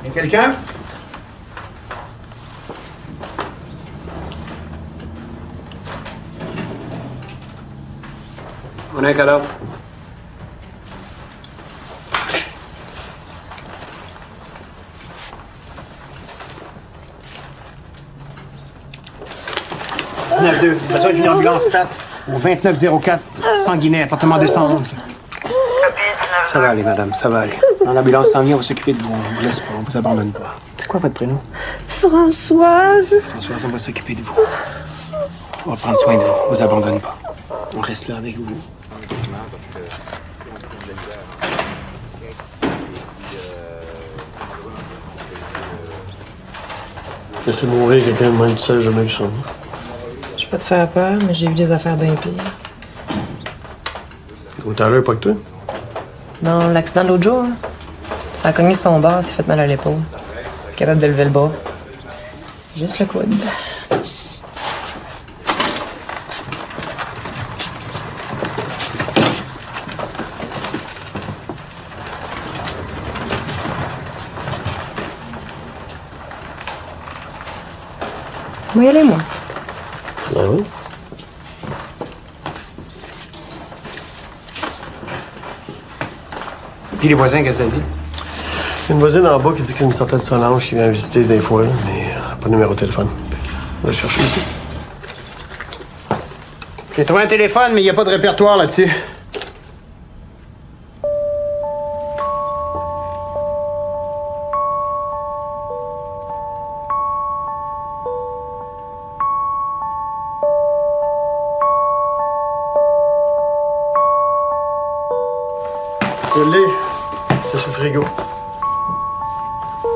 Y a quelqu'un? On a un cadavre. Besoin d'une ambulance stat au 2904 Sanguinet, appartement 211. Ça va aller, madame, ça va aller. Dans l'ambulance s'en vient, on va s'occuper de vous. On vous laisse pas, on vous abandonne pas. C'est quoi votre prénom? Françoise. Françoise, on va s'occuper de vous. On va prendre soin de vous, on vous abandonne pas. On reste là avec vous. Laisser mourir quelqu'un de même tout seul, j'ai jamais vu ça. Je peux pas te faire peur, mais j'ai vu des affaires bien pires. Au Tyler, pas que toi? Non, l'accident de l'autre jour, hein. Ça a cogné son bras, s'est fait mal à l'épaule. Pas capable de lever le bras. Juste le coude. Moi y aller, moi. Ben oui. Puis les voisins, qu'est-ce que ça dit? Il y a une voisine en bas qui dit qu'il y a une certaine Solange qui vient visiter des fois, là, mais pas de numéro de téléphone. On va le chercher ici. J'ai trouvé un téléphone, mais il n'y a pas de répertoire là-dessus. Je l'ai. C'est sous le frigo.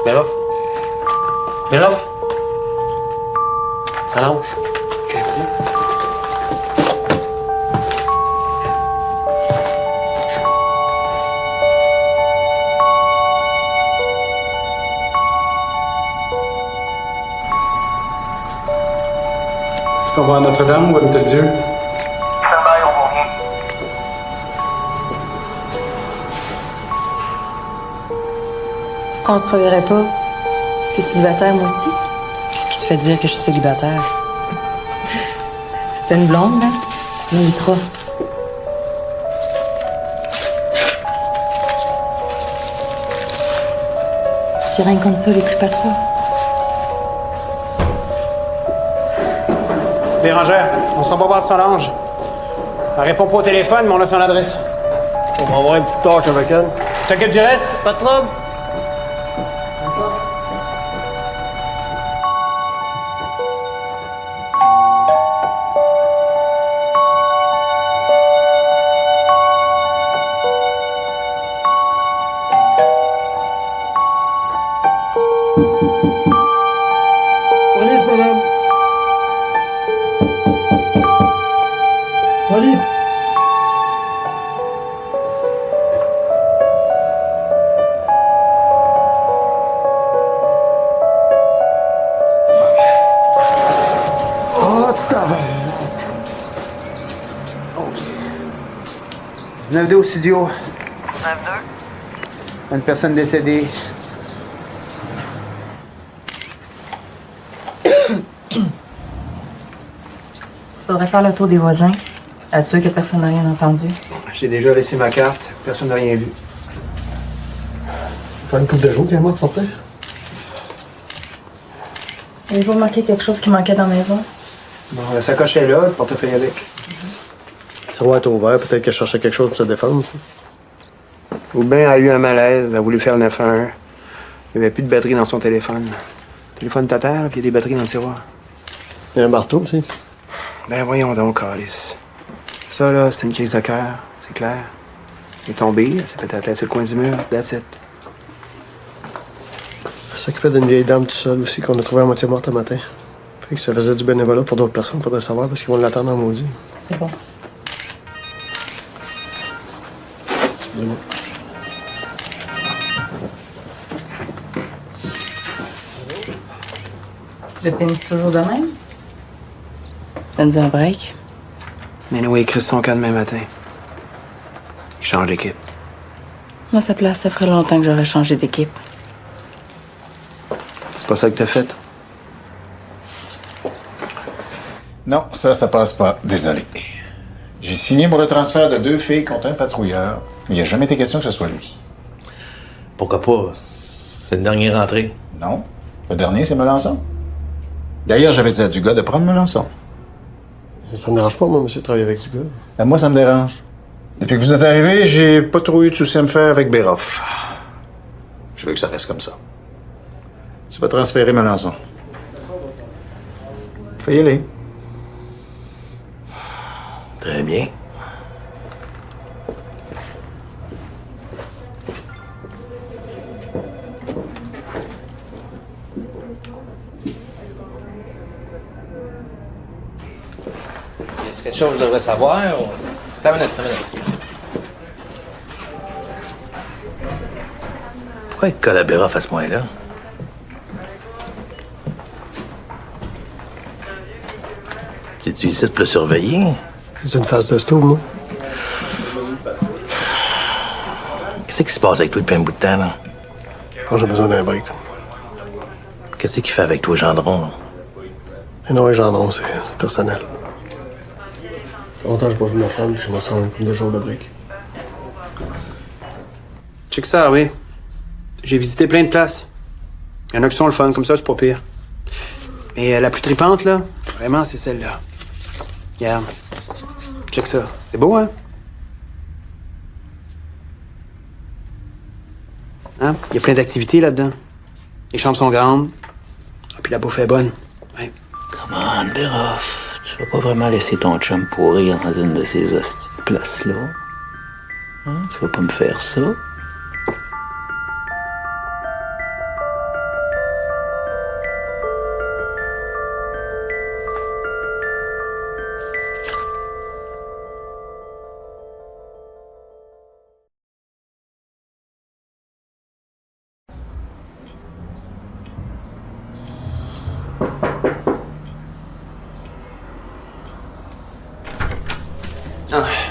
Béroff? Béroff? Solange? OK. Est-ce qu'on va à Notre-Dame ou à l'Hôtel-Dieu? Stand-by, on va rien. Qu'on se reverrait pas. T'es célibataire, moi aussi? Qu'est-ce qui te fait dire que je suis célibataire? C'était une blonde, là? C'est Mitra. J'ai rien contre ça, les tripes à trois. Bérangère, on s'en va voir Solange. Elle répond pas au téléphone, mais on a son adresse. On va avoir un petit talk avec elle. T'occupes du reste? Pas de trouble. Police, madame. Police. Oh, tabarnak. 19-2 au studio. 9-2. Une personne décédée. Faudrait faire le tour des voisins. Être sûr que personne n'a rien entendu. J'ai déjà laissé ma carte. Personne n'a rien vu. Ça fait une couple de jours qu'elle est morte, sortait. Avez-vous remarqué quelque chose qui manquait dans la maison? Bon, la sacoche est là, le portefeuille avec. Le tiroir est ouvert, peut-être qu'elle cherchait quelque chose pour se défendre, ça. Ou bien elle a eu un malaise, elle a voulu faire le 911. Il n'y avait plus de batterie dans son téléphone. Le téléphone est à terre, puis il y a des batteries dans le tiroir. Il y a un marteau aussi. Ben voyons donc, Alice. Ça, là, c'est une crise de cœur, c'est clair. Elle est tombée, elle s'est pété la tête sur le coin du mur, that's it. Elle s'occupait d'une vieille dame tout seule aussi, qu'on a trouvée à moitié morte un matin. Fait que ça faisait du bénévolat pour d'autres personnes, faudrait savoir, parce qu'ils vont l'attendre en maudit. C'est bon. Excusez-moi. Le pénis toujours de même? Donne-nous un break. Mais Noé écrit son cas demain matin. Il change d'équipe. Moi, à sa place, ça ferait longtemps que j'aurais changé d'équipe. C'est pas ça que t'as fait? Non, ça passe pas. Désolé. J'ai signé pour le transfert de 2 filles contre un patrouilleur, mais il n'a jamais été question que ce soit lui. Pourquoi pas? C'est le dernier rentré. Non. Le dernier, c'est Melançon. D'ailleurs, j'avais dit à Dugas de prendre Melançon. Ça me dérange pas, moi, monsieur, de travailler avec du gars. Ben, moi, ça me dérange. Depuis que vous êtes arrivé, j'ai pas trop eu de soucis à me faire avec Béroff. Je veux que ça reste comme ça. Tu vas transférer Melançon. Faut y aller. Très bien. Est-ce quelque chose que je devrais savoir? T'as une minute. Pourquoi il colle à Béroff à ce point-là? T'es-tu ici pour le surveiller? C'est une phase de stove, moi. Qu'est-ce qui se passe avec toi depuis un bout de temps, là? Moi, j'ai besoin d'un break. Qu'est-ce qu'il fait avec toi, Gendron? Et non, les gendrons, c'est personnel. Ça fait longtemps que j'ai pas vu ma femme, puis je m'en sors une couple de jours de break. Check ça, oui. J'ai visité plein de places. Il y en a qui sont le fun, comme ça, c'est pas pire. Mais la plus tripante, là, vraiment, c'est celle-là. Regarde. Check ça. C'est beau, hein? Hein? Il y a plein d'activités là-dedans. Les chambres sont grandes. Ah, puis la bouffe est bonne. Ouais. Come on, Béroff. Tu vas pas vraiment laisser ton chum pourrir dans une de ces hosties de places-là. Hein? Tu vas pas me faire ça?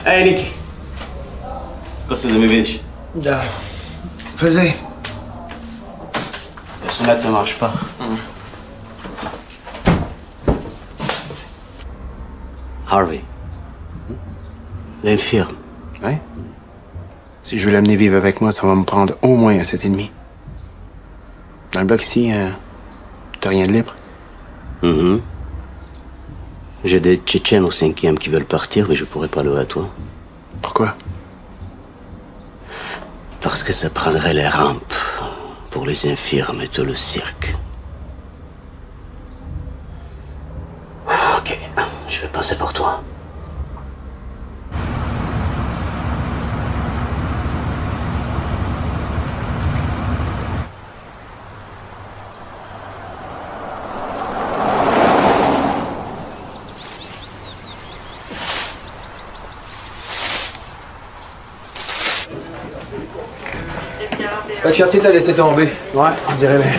Hey, Nick! Сколько замовишь? Да. Faisais. Cela ne marche pas. Harvey. L'infirme. Ouais? Si je veux l'amener vivre avec moi, ça va me prendre au moins un 7,5. Dans le bloc ici, t'as rien de libre? J'ai des Tchétchènes au 5e qui veulent partir, mais je pourrais pas louer à toi. Pourquoi? Parce que ça prendrait les rampes pour les infirmes et tout le cirque. Ok, je vais passer pour toi. Fait que Chartier t'a laissé tomber. Ouais, on dirait bien.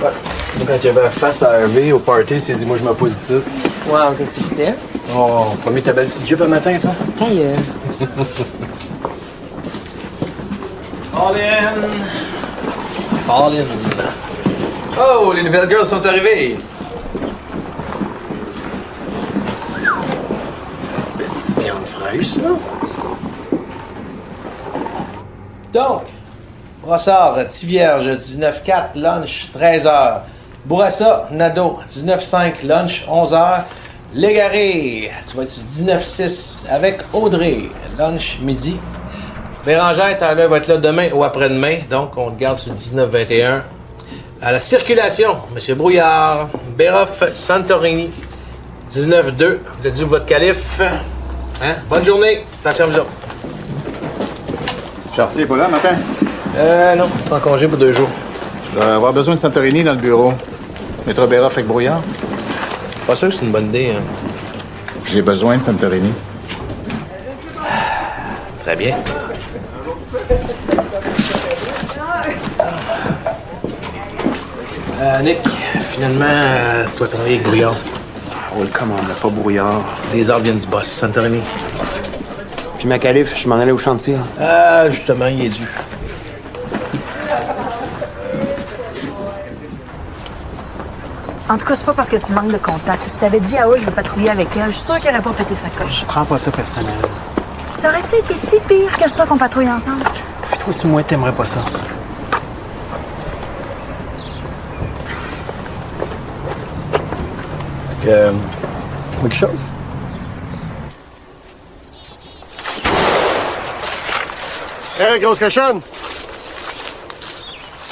Ouais. Donc, quand il y avait face à Harvey au party, il s'est dit, moi, je me pose ici. Wow, t'as succès. Oh, pas mis ta belle petite jupe un matin, toi? Ta gueule. All in. All in. Oh, les nouvelles girls sont arrivées. C'est viande fraîche, ça. Donc, Brossard, 10 vierges, 19,4, lunch, 13h. Bourassa, Nadeau, 19,5, lunch, 11h. Légaré, tu vas être sur 19,6 avec Audrey, lunch, midi. Bérangère, Tyler va être là demain ou après-demain, donc on te garde sur 19,21. À la circulation, M. Brouillard, Béroff, Santorini, 19,2. Vous êtes dû votre calife. Hein? Bonne journée. Attention à vous autres. Chartier est pas là, matin? Non, t'es en congé pour 2 jours. Je vais avoir besoin de Santorini dans le bureau. Mettre Béroff avec Brouillard? Pas sûr que c'est une bonne idée, hein. J'ai besoin de Santorini. Très bien. Nick, finalement, tu vas travailler avec Brouillard. Oh, comment, mais pas Brouillard. Les ordres viennent du boss, Santorini. Puis ma calife, je m'en allais au chantier. Justement, il est dû. En tout cas, c'est pas parce que tu manques de contact. Si t'avais dit à eux, je veux patrouiller avec elle, je suis sûre qu'elle aurait pas pété sa coche. Prends pas ça personnel. Ça aurait-tu été si pire que ça qu'on patrouille ensemble? Puis toi, si moi, t'aimerais pas ça. Quelque chose? Hey, grosse cochonne!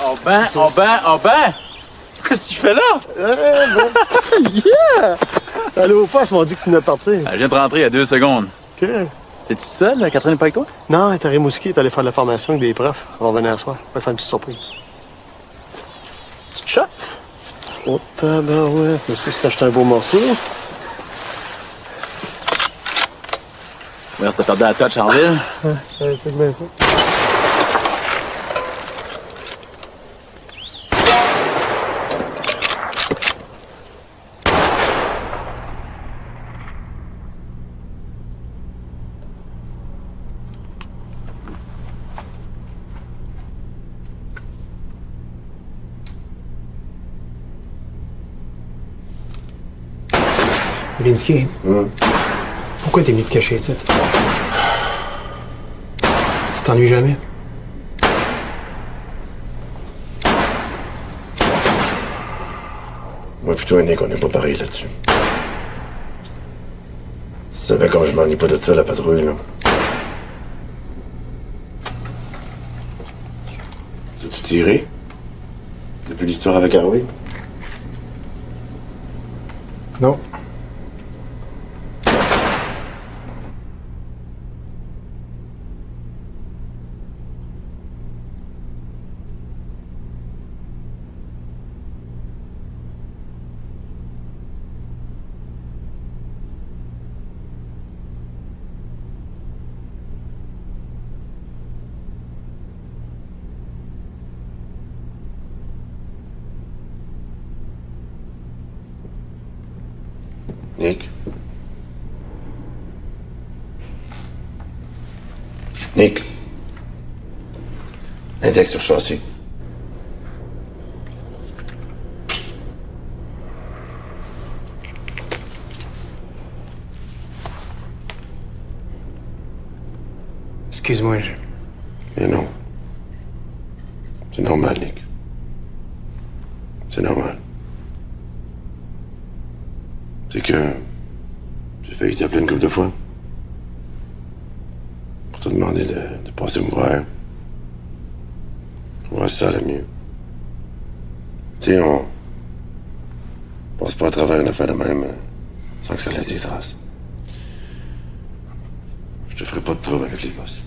Oh ben! Qu'est-ce que tu fais là? Yeah! Allez au poste, m'ont dit que tu venais de partir. Je viens de rentrer il y a 2 secondes. OK. T'es-tu seul? Catherine n'est pas avec toi? Non, elle est à Rimouski, elle est allée faire de la formation avec des profs. On va venir à soir. On va faire une petite surprise. Tu te shottes? Oh, tabarouette. Est-ce que c'est acheté un beau morceau? Merci de perdre la touch, Charville. Ouais, check bien ça. Linsky, pourquoi t'es venu te cacher ça? Tu t'ennuies jamais? Moi, plutôt, Nick, on n'est pas pareil là-dessus. Tu savais quand je m'ennuie pas de ça, la patrouille, là. T'as-tu tiré? Depuis l'histoire avec Harvey? Non. Nick? Nick? Un texte sur châssis. Excuse-moi, Mais non. C'est normal, Nick. C'est normal. C'est que j'ai failli t'appeler une couple de fois. Pour te demander de passer me voir. Pour voir si ça allait mieux. Tu sais, on passe pas à travers une affaire de même sans que ça laisse des traces. Je te ferai pas de trouble avec les boss.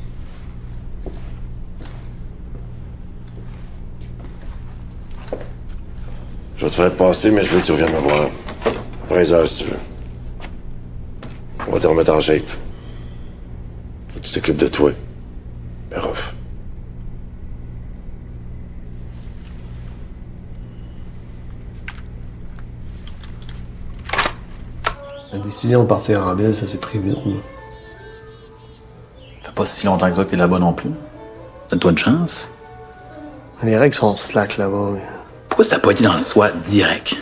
Je vais te faire passer, mais je veux que tu reviennes me voir. Après les heures, si tu veux. On va te remettre en shape. Faut que tu t'occupes de toi. Beroff. La décision de partir en ville, ça s'est pris vite, moi. Ça fait pas si longtemps que ça que t'es là-bas non plus. Donne-toi une chance. Les règles sont slack là-bas. Mais... Pourquoi t'as pas été dans le SWAT direct?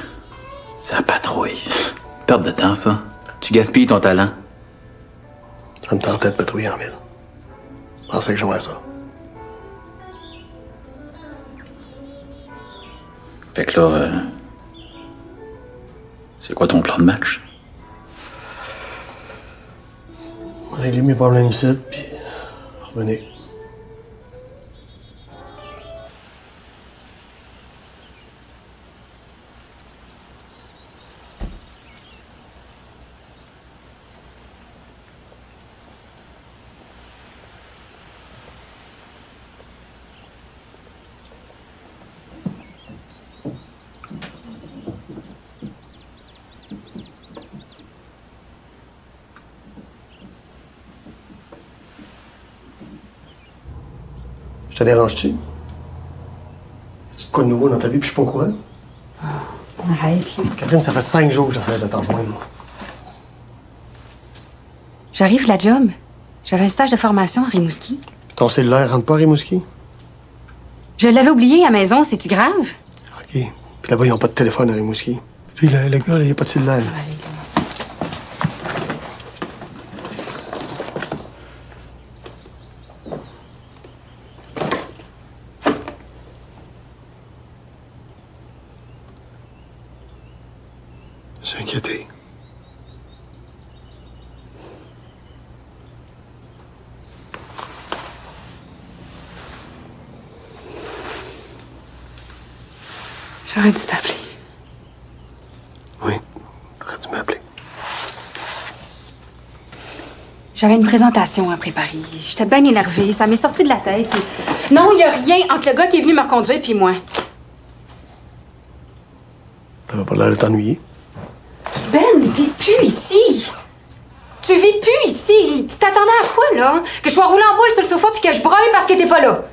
C'est la patrouille. Perte de temps, ça. Tu gaspilles ton talent. Ça me tentait de patrouiller en ville. Je pensais que j'aimerais ça. Fait que là, c'est quoi ton plan de match? Régler mes problèmes ici, puis revenir. Je te dérange-tu? As-tu de quoi de nouveau dans ta vie puis je suis pas au courant? Arrête, là. Catherine, ça fait 5 jours que j'essaie de t'en rejoindre. J'arrive la job. J'avais un stage de formation à Rimouski. Ton cellulaire rentre pas à Rimouski? Je l'avais oublié à la maison, c'est-tu grave? OK. Puis là-bas, ils ont pas de téléphone à Rimouski. Puis le gars, là, il a pas de cellulaire. Là. Je suis inquiété. J'aurais dû t'appeler. Oui, t'aurais dû m'appeler. J'avais une présentation à préparer. J'étais bien énervée, ça m'est sorti de la tête. Et... Non, il y a rien entre le gars qui est venu me reconduire puis moi. T'avais pas l'air de t'ennuyer. Ben, t'es plus ici. Tu vis plus ici. Tu t'attendais à quoi, là? Que je sois roulée en boule sur le sofa puis que je broye parce que t'es pas là?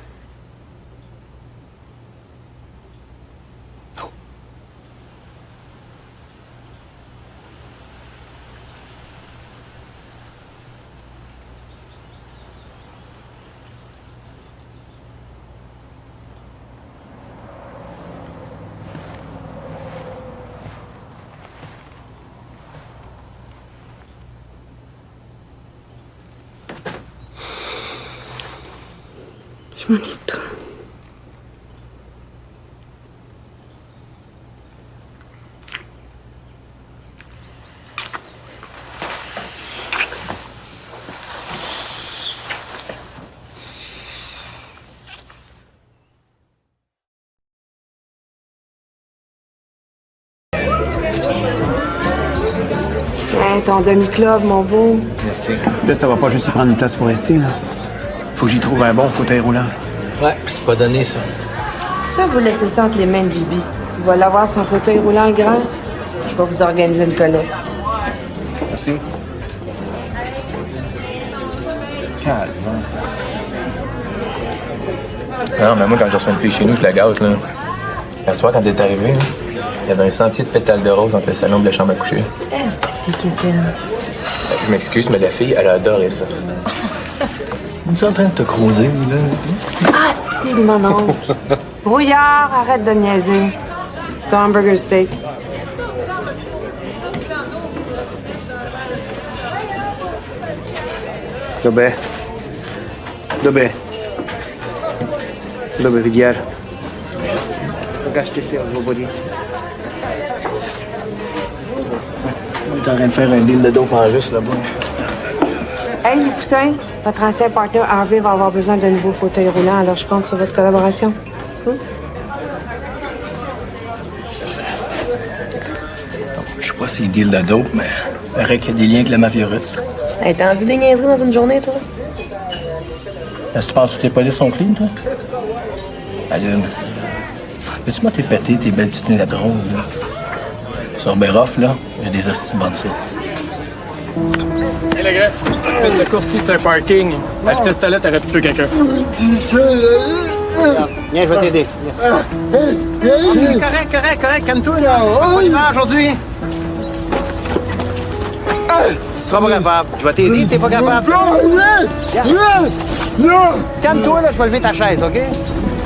Je m'ennuie de toi. Tiens, ton demi-club, mon beau. Merci. Là, ça va pas juste y prendre une place pour rester, là. Faut que j'y trouve un bon fauteuil roulant. Ouais, c'est pas donné, ça. Ça, vous laissez ça entre les mains de Bibi. Il va l'avoir son fauteuil roulant le grand. Je vais vous organiser une collecte. Merci. Calme. Non, mais moi, quand je reçois une fille chez nous, je la gâte, là. Le soir, quand t'es arrivé, là, il y avait un sentier de pétales de rose entre le salon et la chambre à coucher. Est-ce que t'es quétaine? Je m'excuse, mais la fille, elle a adoré ça. Es-tu en train de te croiser, là? Ah, c'est de mon oncle. Brouillard, arrête de niaiser. Ton hamburger steak. Là, ben, Dobre vidier. Merci. Regardez ça, vos body. On est en train de faire un deal de dope en russe là-bas. Hey, les poussins, votre ancien partenaire Harvey va avoir besoin d'un nouveau fauteuil roulant, alors je compte sur votre collaboration. Je sais pas si c'est deal de dope, mais il paraît qu'il y a des liens avec la mafia russe. Hey, t'as entendu des niaiseries dans une journée, toi? Est-ce que tu penses que tes polices sont clean, toi? Allume. Veux-tu moi t'es pété, tes belles petites lunettes rondes, là? Sur Béroff, là, il y a des hosties de bonnes sauces. Hé, le gars, la piste de course ici, c'est un parking. La vitesse t'allais, t'aurais pu tuer quelqu'un. Viens, je vais t'aider. Correct, calme-toi, là. Pas l'hiver aujourd'hui. Tu seras pas capable. Je vais t'aider, t'es pas capable. Calme-toi, là, je vais lever ta chaise, OK?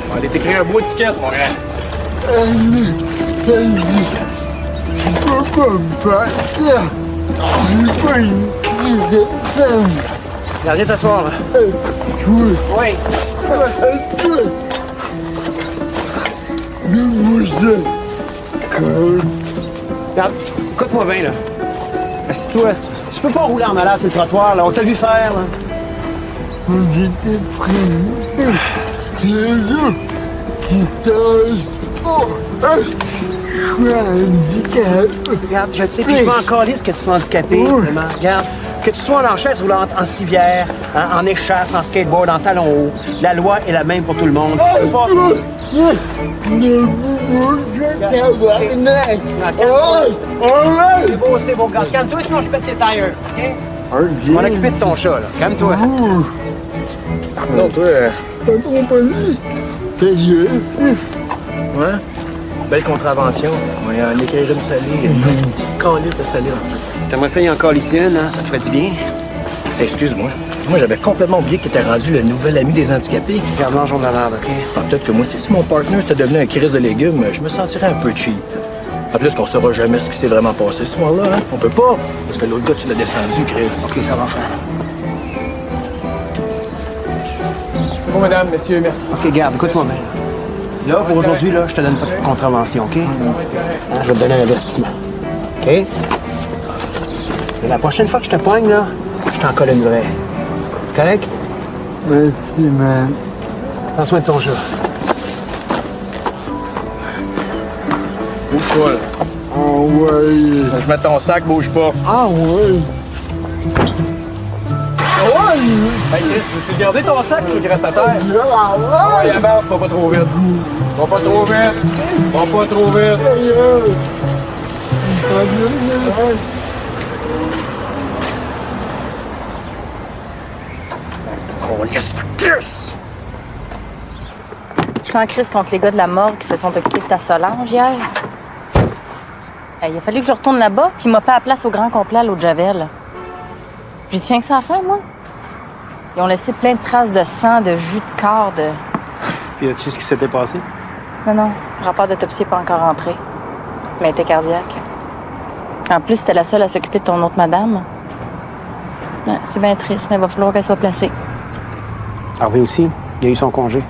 On va aller t'écrire un beau ticket, mon gars. Viens t'asseoir, là. Oui. Regarde, écoute-moi bien, là. Assis-toi. Tu peux pas rouler en malade sur le trottoir, là. On t'a vu faire, là. J'étais prévu. C'est eux qui je suis handicapé. Regarde, je sais, puis je m'en calisse que tu sois handicapé, vraiment. Regarde, que tu sois en chaise roulante, en civière, en échasse, en skateboard, en talons hauts, la loi est la même pour tout le monde. C'est pas... C'est bon, regarde, calme-toi, sinon je pète tes tailleurs, OK? On va occuper de ton chat, là. Calme-toi. Non, toi... T'as trop poli. Sérieux? Ouais? Belle contravention. On va en écrire une salée, une petite calice de salée. T'aimerais ça y encore ici, hein? Ça te ferait du bien? Hey, excuse-moi. Moi, j'avais complètement oublié que t'étais rendu le nouvel ami des handicapés. Regarde-moi en jour de la merde, OK? Ah, peut-être que moi, si mon partner c'était devenu un crise de légumes, je me sentirais un peu cheap. En plus, qu'on saura jamais ce qui s'est vraiment passé ce soir-là, hein? On peut pas, parce que l'autre gars, tu l'as descendu, Chris. OK, ça va faire. Bon, mesdames, messieurs, merci. OK, garde, écoute-moi bien. Là, pour aujourd'hui, là, je te donne pas de contravention, OK? Hein, je vais te donner un avertissement. OK? Mais la prochaine fois que je te poigne, là, je t'en colle une vraie. Correct? Merci, man. Prends soin de ton chat. Bouge pas, là. Ah ouais. Je mets ton sac, bouge pas. Ah ouais. Hey, Chris, veux-tu garder ton sac ou tu veux qu'il reste à terre? Ah ouais, avance, pas trop vite. Va pas trop vite. Va pas trop vite. Oh, laisse ta pisse! Je suis en crise contre les gars de la morgue qui se sont occupés de ta Solange hier. Hey, il a fallu que je retourne là-bas, puis il m'a pas à place au grand complet à l'eau de Javel. J'ai dit rien que ça à faire, moi. Ils ont laissé plein de traces de sang, de jus de corps, de... Puis as-tu ce qui s'était passé? Non, le rapport d'autopsie n'est pas encore rentré. Mais elle était cardiaque. En plus, c'était la seule à s'occuper de ton autre madame. Ouais, c'est bien triste, mais il va falloir qu'elle soit placée. Harvey aussi, il a eu son congé.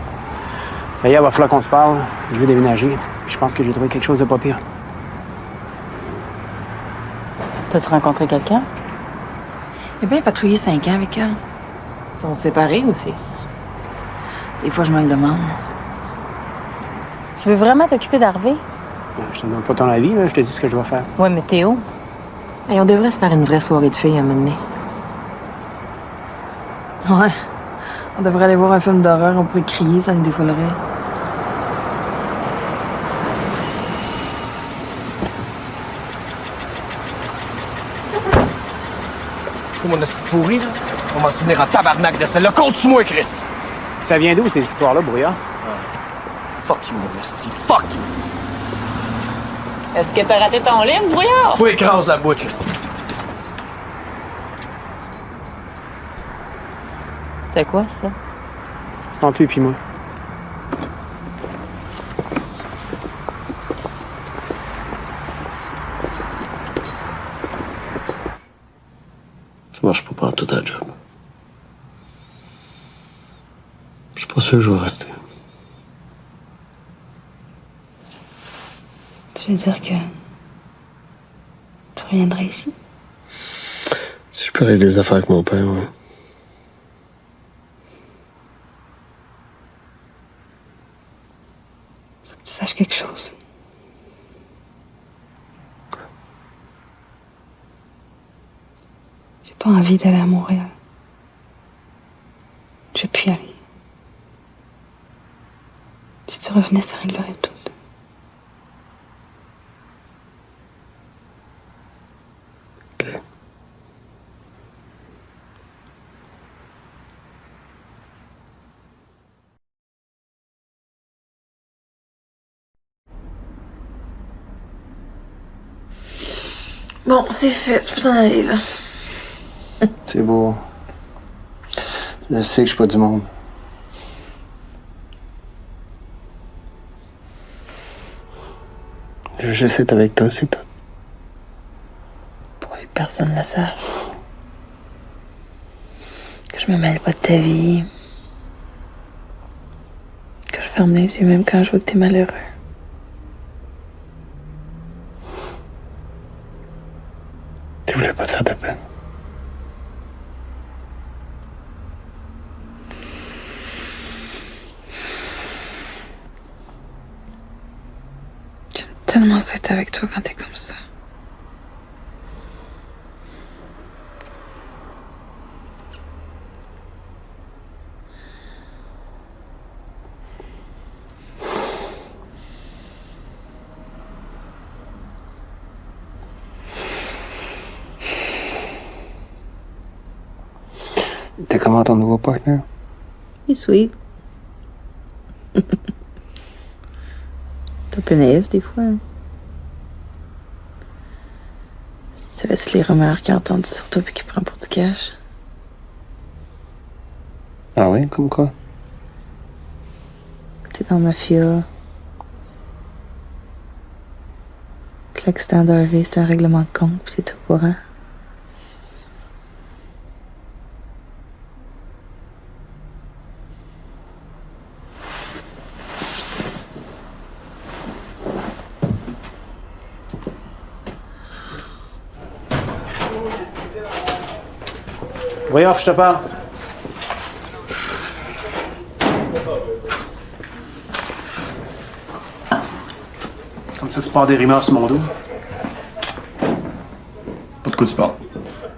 D'ailleurs, il va falloir qu'on se parle. Je veux déménager. Je pense que j'ai trouvé quelque chose de pas pire. T'as-tu rencontré quelqu'un? J'ai bien patrouillé 5 ans avec elle. Ils sont séparés aussi. Des fois, je me le demande. Tu veux vraiment t'occuper d'Harvey? Je te donne pas ton avis, là. Je te dis ce que je dois faire. Ouais, mais Théo? Hey, on devrait se faire une vraie soirée de filles à un moment donné. Ouais. On devrait aller voir un film d'horreur, on pourrait crier, ça nous défoulerait. Comme on a si pourri, là. On va s'en souvenir en tabarnak de celle-là. Compte-moi, Chris! Ça vient d'où, ces histoires-là, Brouillard? Fuck you, mon esti. Fuck you! Est-ce que t'as raté ton livre, Brouillard? Faut écrase la bouche, esti. C'était quoi, ça? C'est entre lui et moi. Ça marche pas tout à job. suis pas sûr que je vais rester. Tu veux dire que tu reviendrais ici? Si je peux régler les affaires avec mon père, ouais. Faut que tu saches quelque chose. Quoi? J'ai pas envie d'aller à Montréal. Je vais plus y aller. Si tu revenais, ça réglerait tout. OK. Bon, c'est fait. Tu peux t'en aller, là. C'est beau. Je sais que je suis pas du monde. Je veux juste être avec toi, c'est tout. Pourvu que personne ne le sache. Que je me mêle pas de ta vie. Que je ferme les yeux même quand je vois que t'es malheureux. Tu voulais pas te faire de peine. J'aime tellement ça être avec toi quand t'es comme ça. T'es comment ton nouveau partner? Il est sweet. T'es un peu naïf des fois. Si tu savais toutes les rumeurs qu'il a entendues sur toi puis qu'il prend pour du cash. Ah oui, comme quoi? T'es dans la mafia. Que l'accident d'Harvey, c'est un règlement de compte puis t'es au courant. Voyons, je te parle. Comme ça, tu pars des rumeurs sur mon dos. Pas de quoi tu parles.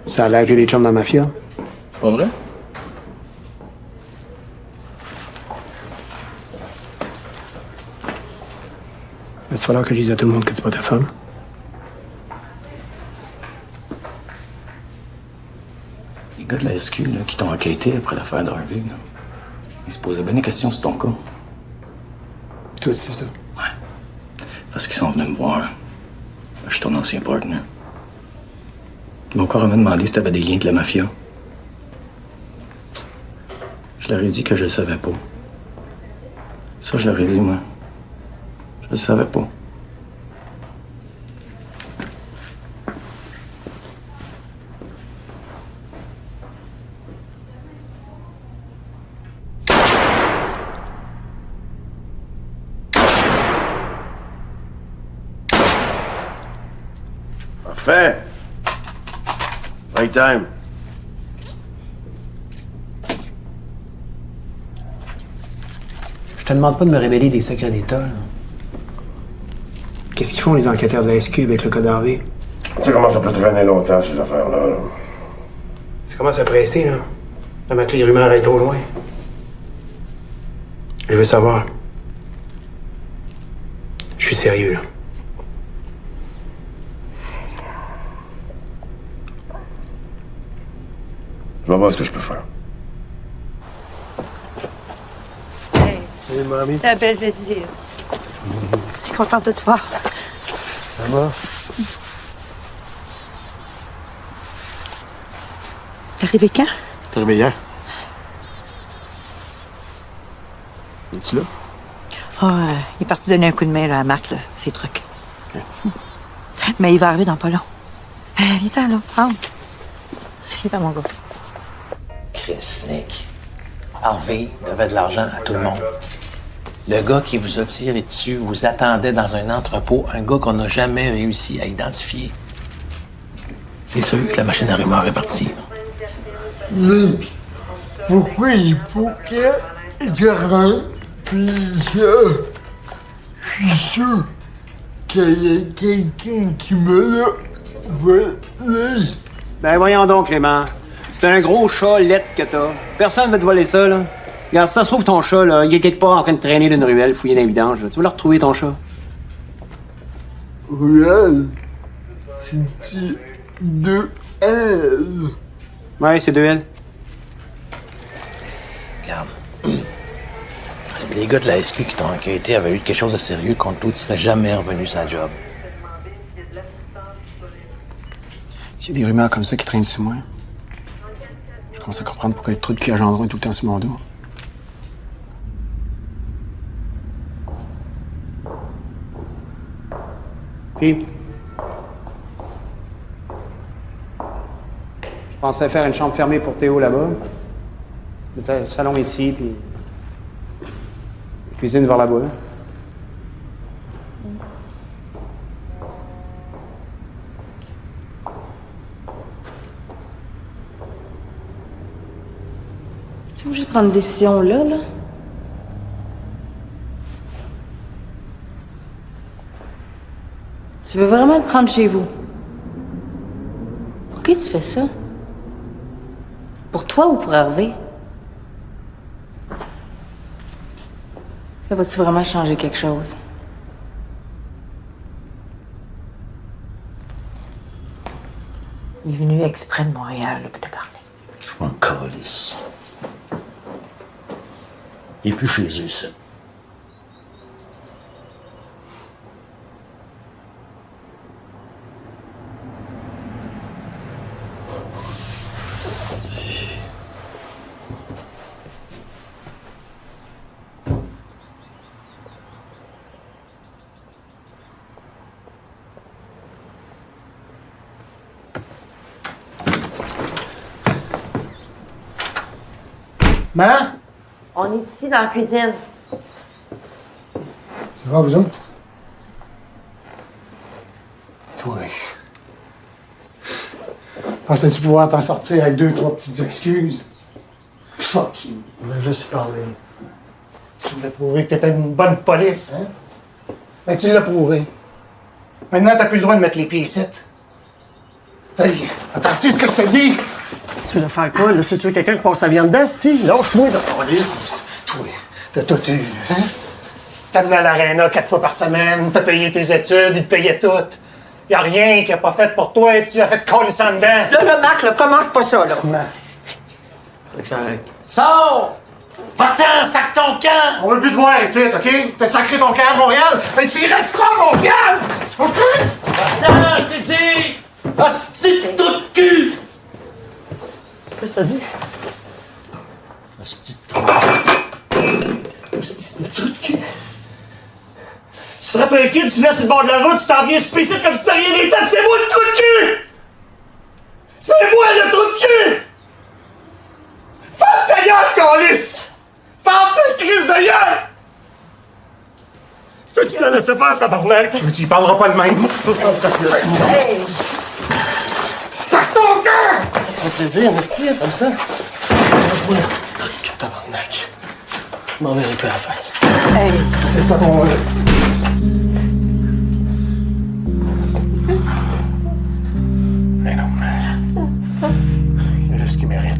Ça a l'air que j'ai des chums dans la mafia. C'est pas vrai? Il va falloir que je dise à tout le monde que tu pas ta femme. Les gars de la SQ là, qui t'ont enquêté après l'affaire d'Harvey, là, ils se posaient bien des questions sur ton cas. Toi, c'est ça. Parce qu'ils sont venus me voir. Je suis ton ancien partner. Ils m'ont carrément demandé si t'avais des liens avec la mafia. Je leur ai dit que je le savais pas. Ça, je leur ai dit, moi. Je le savais pas. Parfait. Break time. Je te demande pas de me révéler des secrets d'État, là. Qu'est-ce qu'ils font, les enquêteurs de la SQ avec le cas d'Harvey? Tu sais comment ça peut traîner longtemps, ces affaires-là. Là. Ça commence à presser, là. Avant que les rumeurs aillent trop loin. Je veux savoir. Je suis sérieux, là. Je vais voir ce que je peux faire. Salut, mamie. Ta belle Jessie. Je suis contente de te voir. Ça va? T'es arrivé quand? T'es arrivé hier? Es-tu là? Ah, il est parti donner un coup de main là, à Marc, là, ses trucs. Mais il va arriver dans pas long. Viens-t'en, là. Entre. Viens-t'en, mon gars. Chris, Nick. Harvey devait de l'argent à tout le monde. Le gars qui vous a tiré dessus vous attendait dans un entrepôt, un gars qu'on n'a jamais réussi à identifier. C'est sûr que la machine à rumeurs est partie. Mais pourquoi il faut que je rentre puis je suis sûr qu'il y a quelqu'un qui me l'a volé? Ben voyons donc, Clément. C'est un gros chat lettre que t'as. Personne va te voler ça, là. Regarde, si ça se trouve, ton chat, là, il est quelque part en train de traîner d'une ruelle, fouiller dans les vidanges. Tu vas le retrouver, ton chat. Ruelle? C'est deux L. Ouais, c'est deux L. Regarde. Si les gars de la SQ qui t'ont enquêté avaient eu quelque chose de sérieux contre toi, tu serais jamais revenu sur la job. S'il y a des rumeurs comme ça qui traînent sur moi, je commence à comprendre pourquoi les trous de cul à Gendron est tout le temps sur mon dos. Puis, je pensais faire une chambre fermée pour Théo là-bas. Le salon ici, puis la cuisine vers là-bas. Là. Tu veux juste prendre une décision là? Tu veux vraiment le prendre chez vous? Pourquoi tu fais ça? Pour toi ou pour Hervé? Ça va-tu vraiment changer quelque chose? Il est venu exprès de Montréal là, pour te parler. Je m'en calisse. Il est plus chez eux, ça. Maman? On est ici dans la cuisine. Ça va, vous autres? Toi. Pensais-tu pouvoir t'en sortir avec 2-3 petites excuses? Fuck you. On a juste parlé. Tu voulais prouver que t'étais une bonne police, hein? Ben, tu l'as prouvé. Maintenant, t'as plus le droit de mettre les pieds ici. Hey, entends-tu ce que je te dis? Tu veux faire quoi, là? Si tu veux quelqu'un qui passe sa viande dedans, si? Lâche-moi de police. Toi, t'as tout eu, hein? T'as amené à l'aréna 4 fois par semaine, t'as payé tes études, ils te payaient tout. Y a rien qu'il a pas fait pour toi et puis tu as fait coller ça dedans. Là, Marc, là, commence pas ça, là. Non. Faut que ça arrête. Sors! Va-t'en, sac ton camp! On veut plus te voir ici, OK? T'as sacré ton camp à Montréal, mais tu y resteras à Montréal! OK? Va-t'en, je t'ai dit! Hostie de trou de cul! Qu'est-ce que t'as dit? Hostie de trou de cul. Hostie de trou de cul. Tu frappes un kid, tu laisses sur le bord de la route, tu t'en viens super comme si t'as rien été, c'est moi le trou de cul! C'est moi le trou de cul! Ferme ta gueule, câlisse! Ferme ta crise de gueule! Toi, tu l'as laissé faire, tabarnak! Tu y parleras pas de même. Hey! Sac ton cœur! Ça te fait plaisir, Nasty, comme ça? Lâche-moi le petit truc, tabarnak. Je m'en verrai plus à la face. Hey! C'est ça qu'on veut. Mais non. Il y a juste ce qu'il mérite.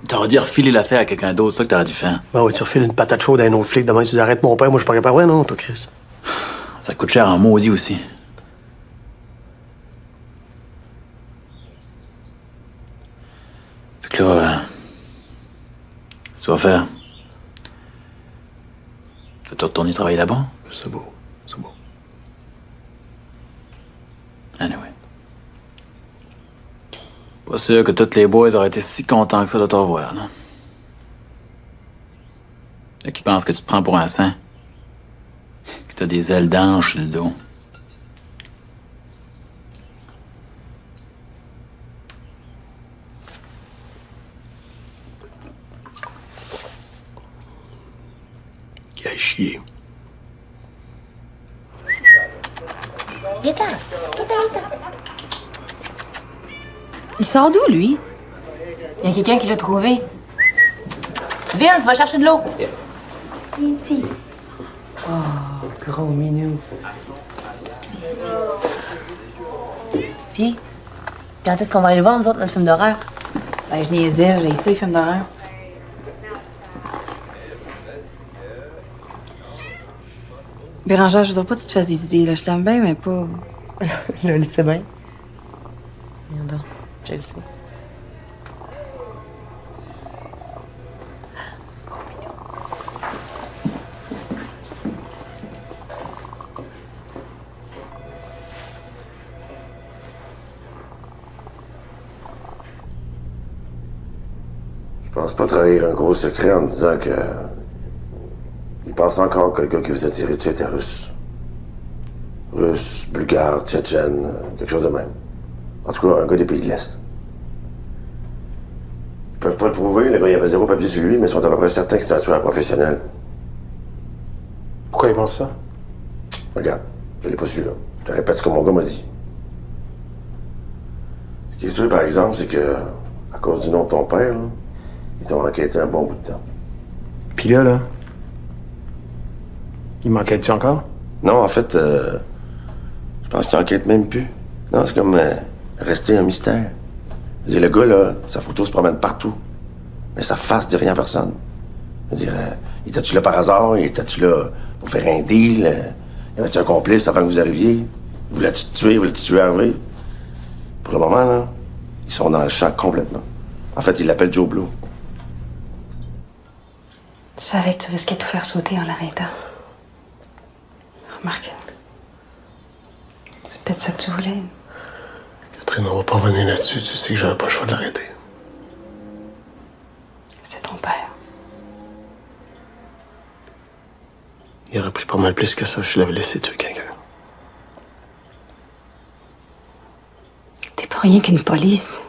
T'aurais dû refiler l'affaire à quelqu'un d'autre, c'est ça que t'aurais dû faire. Ben oui, tu refiles une patate chaude à un autre flic, demain tu dis arrête mon père, moi je suis pas capable, non, toi, Chris. Ça coûte cher en maudit aussi. Fait que là, qu'est-ce que tu vas faire? Tu vas te retourner travailler là-bas? C'est beau, c'est beau. Anyway. Pas sûr que tous les boys auraient été si contents que ça de te revoir, non? Ceux qui pensent que tu te prends pour un saint. Que t'as des ailes d'ange sur le dos. Quel chier. Viens-t'en. Il sort d'où, lui? Il y a quelqu'un qui l'a trouvé. Vince, va chercher de l'eau. Viens ici. Oh, gros minou. Puis, quand est-ce qu'on va aller voir, nous autres, notre film d'horreur? Ben, je niaisais, j'ai ça, les films d'horreur. Bérangère, je voudrais pas que tu te fasses des idées, là. Je t'aime bien, mais pas... Je le sais bien. Viens donc, je le sais. Je pense pas trahir un gros secret en disant que... Il pense encore que le gars qui vous a tiré dessus était russe. Russe, bulgare, tchétchène, quelque chose de même. En tout cas, un gars des pays de l'Est. Ils peuvent pas le prouver, le gars il avait zéro papier sur lui, mais ils sont à peu près certains que c'est un tueur professionnel. Pourquoi ils pensent ça? Regarde, je l'ai pas su là. Je te répète ce que mon gars m'a dit. Ce qui est sûr, par exemple, c'est que, à cause du nom de ton père, là, ils ont enquêté un bon bout de temps. Puis là, il m'enquête-tu encore? Non, en fait, je pense qu'il enquête même plus. Non, c'est comme rester un mystère. Je veux dire, le gars, là, sa photo se promène partout. Mais sa face dit rien à personne. Je veux dire, il était-tu là par hasard? Il était-tu là pour faire un deal? Y avait-tu un complice avant que vous arriviez? Voulais-tu te tuer? Voulais-tu tuer Harvey? Pour le moment, là, ils sont dans le champ complètement. En fait, ils l'appellent Joe Blow. Tu savais que tu risquais de tout faire sauter en l'arrêtant. Remarque. C'est peut-être ça que tu voulais. Catherine, on va pas revenir là-dessus. Tu sais que j'avais pas le choix de l'arrêter. C'est ton père. Il aurait pris pas mal plus que ça. Je l'avais laissé tuer quelqu'un. T'es pas rien qu'une police.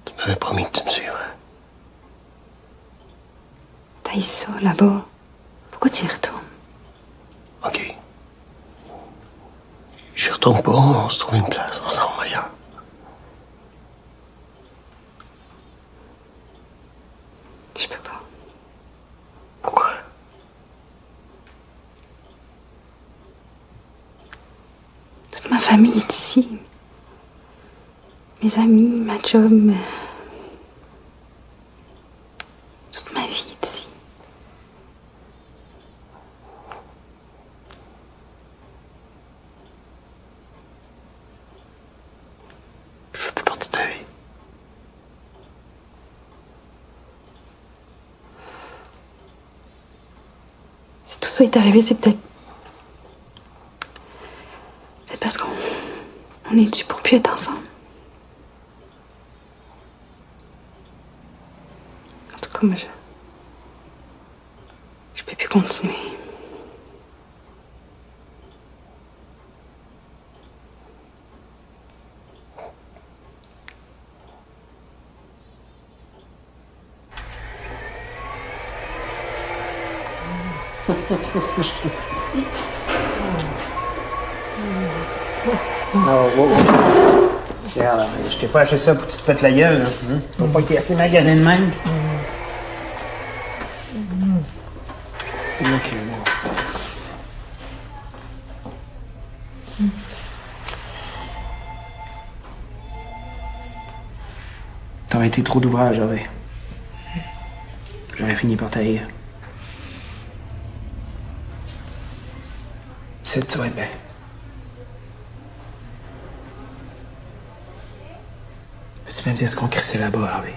Tu m'avais promis que tu me suivrais. T'as ça là-bas. Pourquoi tu y retournes? OK. J'y retourne pas. On se trouve une place ensemble ailleurs. Je peux pas. Pourquoi? Toute ma famille est ici. Mes amis, ma job. Toute ma vie est ici. Je fais plus partie de ta vie. Si tout ça est arrivé, c'est peut-être parce qu'on est dû pour plus être ensemble. En tout cas, moi, je peux plus continuer. Oh, wow. Regarde, je t'ai pas acheté ça pour que tu te pètes la gueule, là. Tu vas pas été assez magané de même. Ok, bon. aurait été trop d'ouvrage, j'aurais fini par tailler. C'est tu vas être bien. Peux-tu même dire ce qu'on crissait là-bas, Harvey?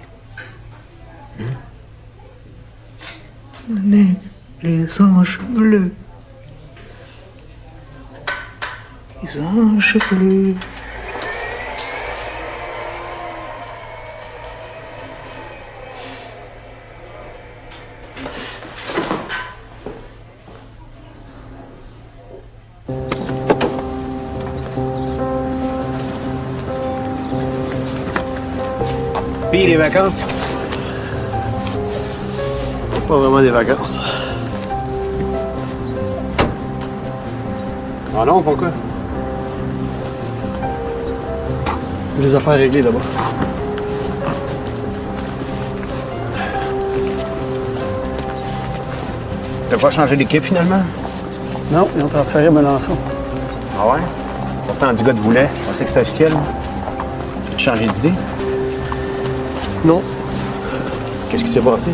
Les anges bleus. Les anges bleus. Puis les vacances? Pas vraiment des vacances. Ah non, pourquoi? Les affaires réglées là-bas. T'as pas changé d'équipe finalement? Non, ils ont transféré Melançon. Ah ouais? Pourtant, du gars de Voulet, je pensais que c'était officiel. Tu as changé d'idée? Non. Qu'est-ce qui s'est passé?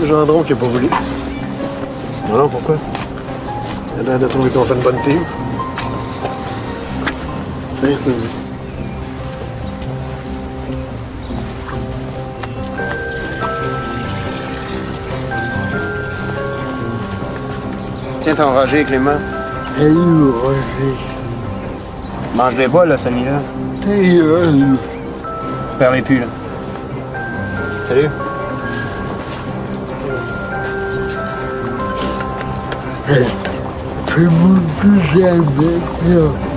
C'est Gendron qui a pas voulu. Non, pourquoi? Il a l'air de trouver qu'on fait une bonne team. Rien que dit. Tiens ton Roger, Clément. Salut, Roger. Mange-les pas, là, celui-là. Perds-les plus, là. Salut. Fais-moi plus jamais ça.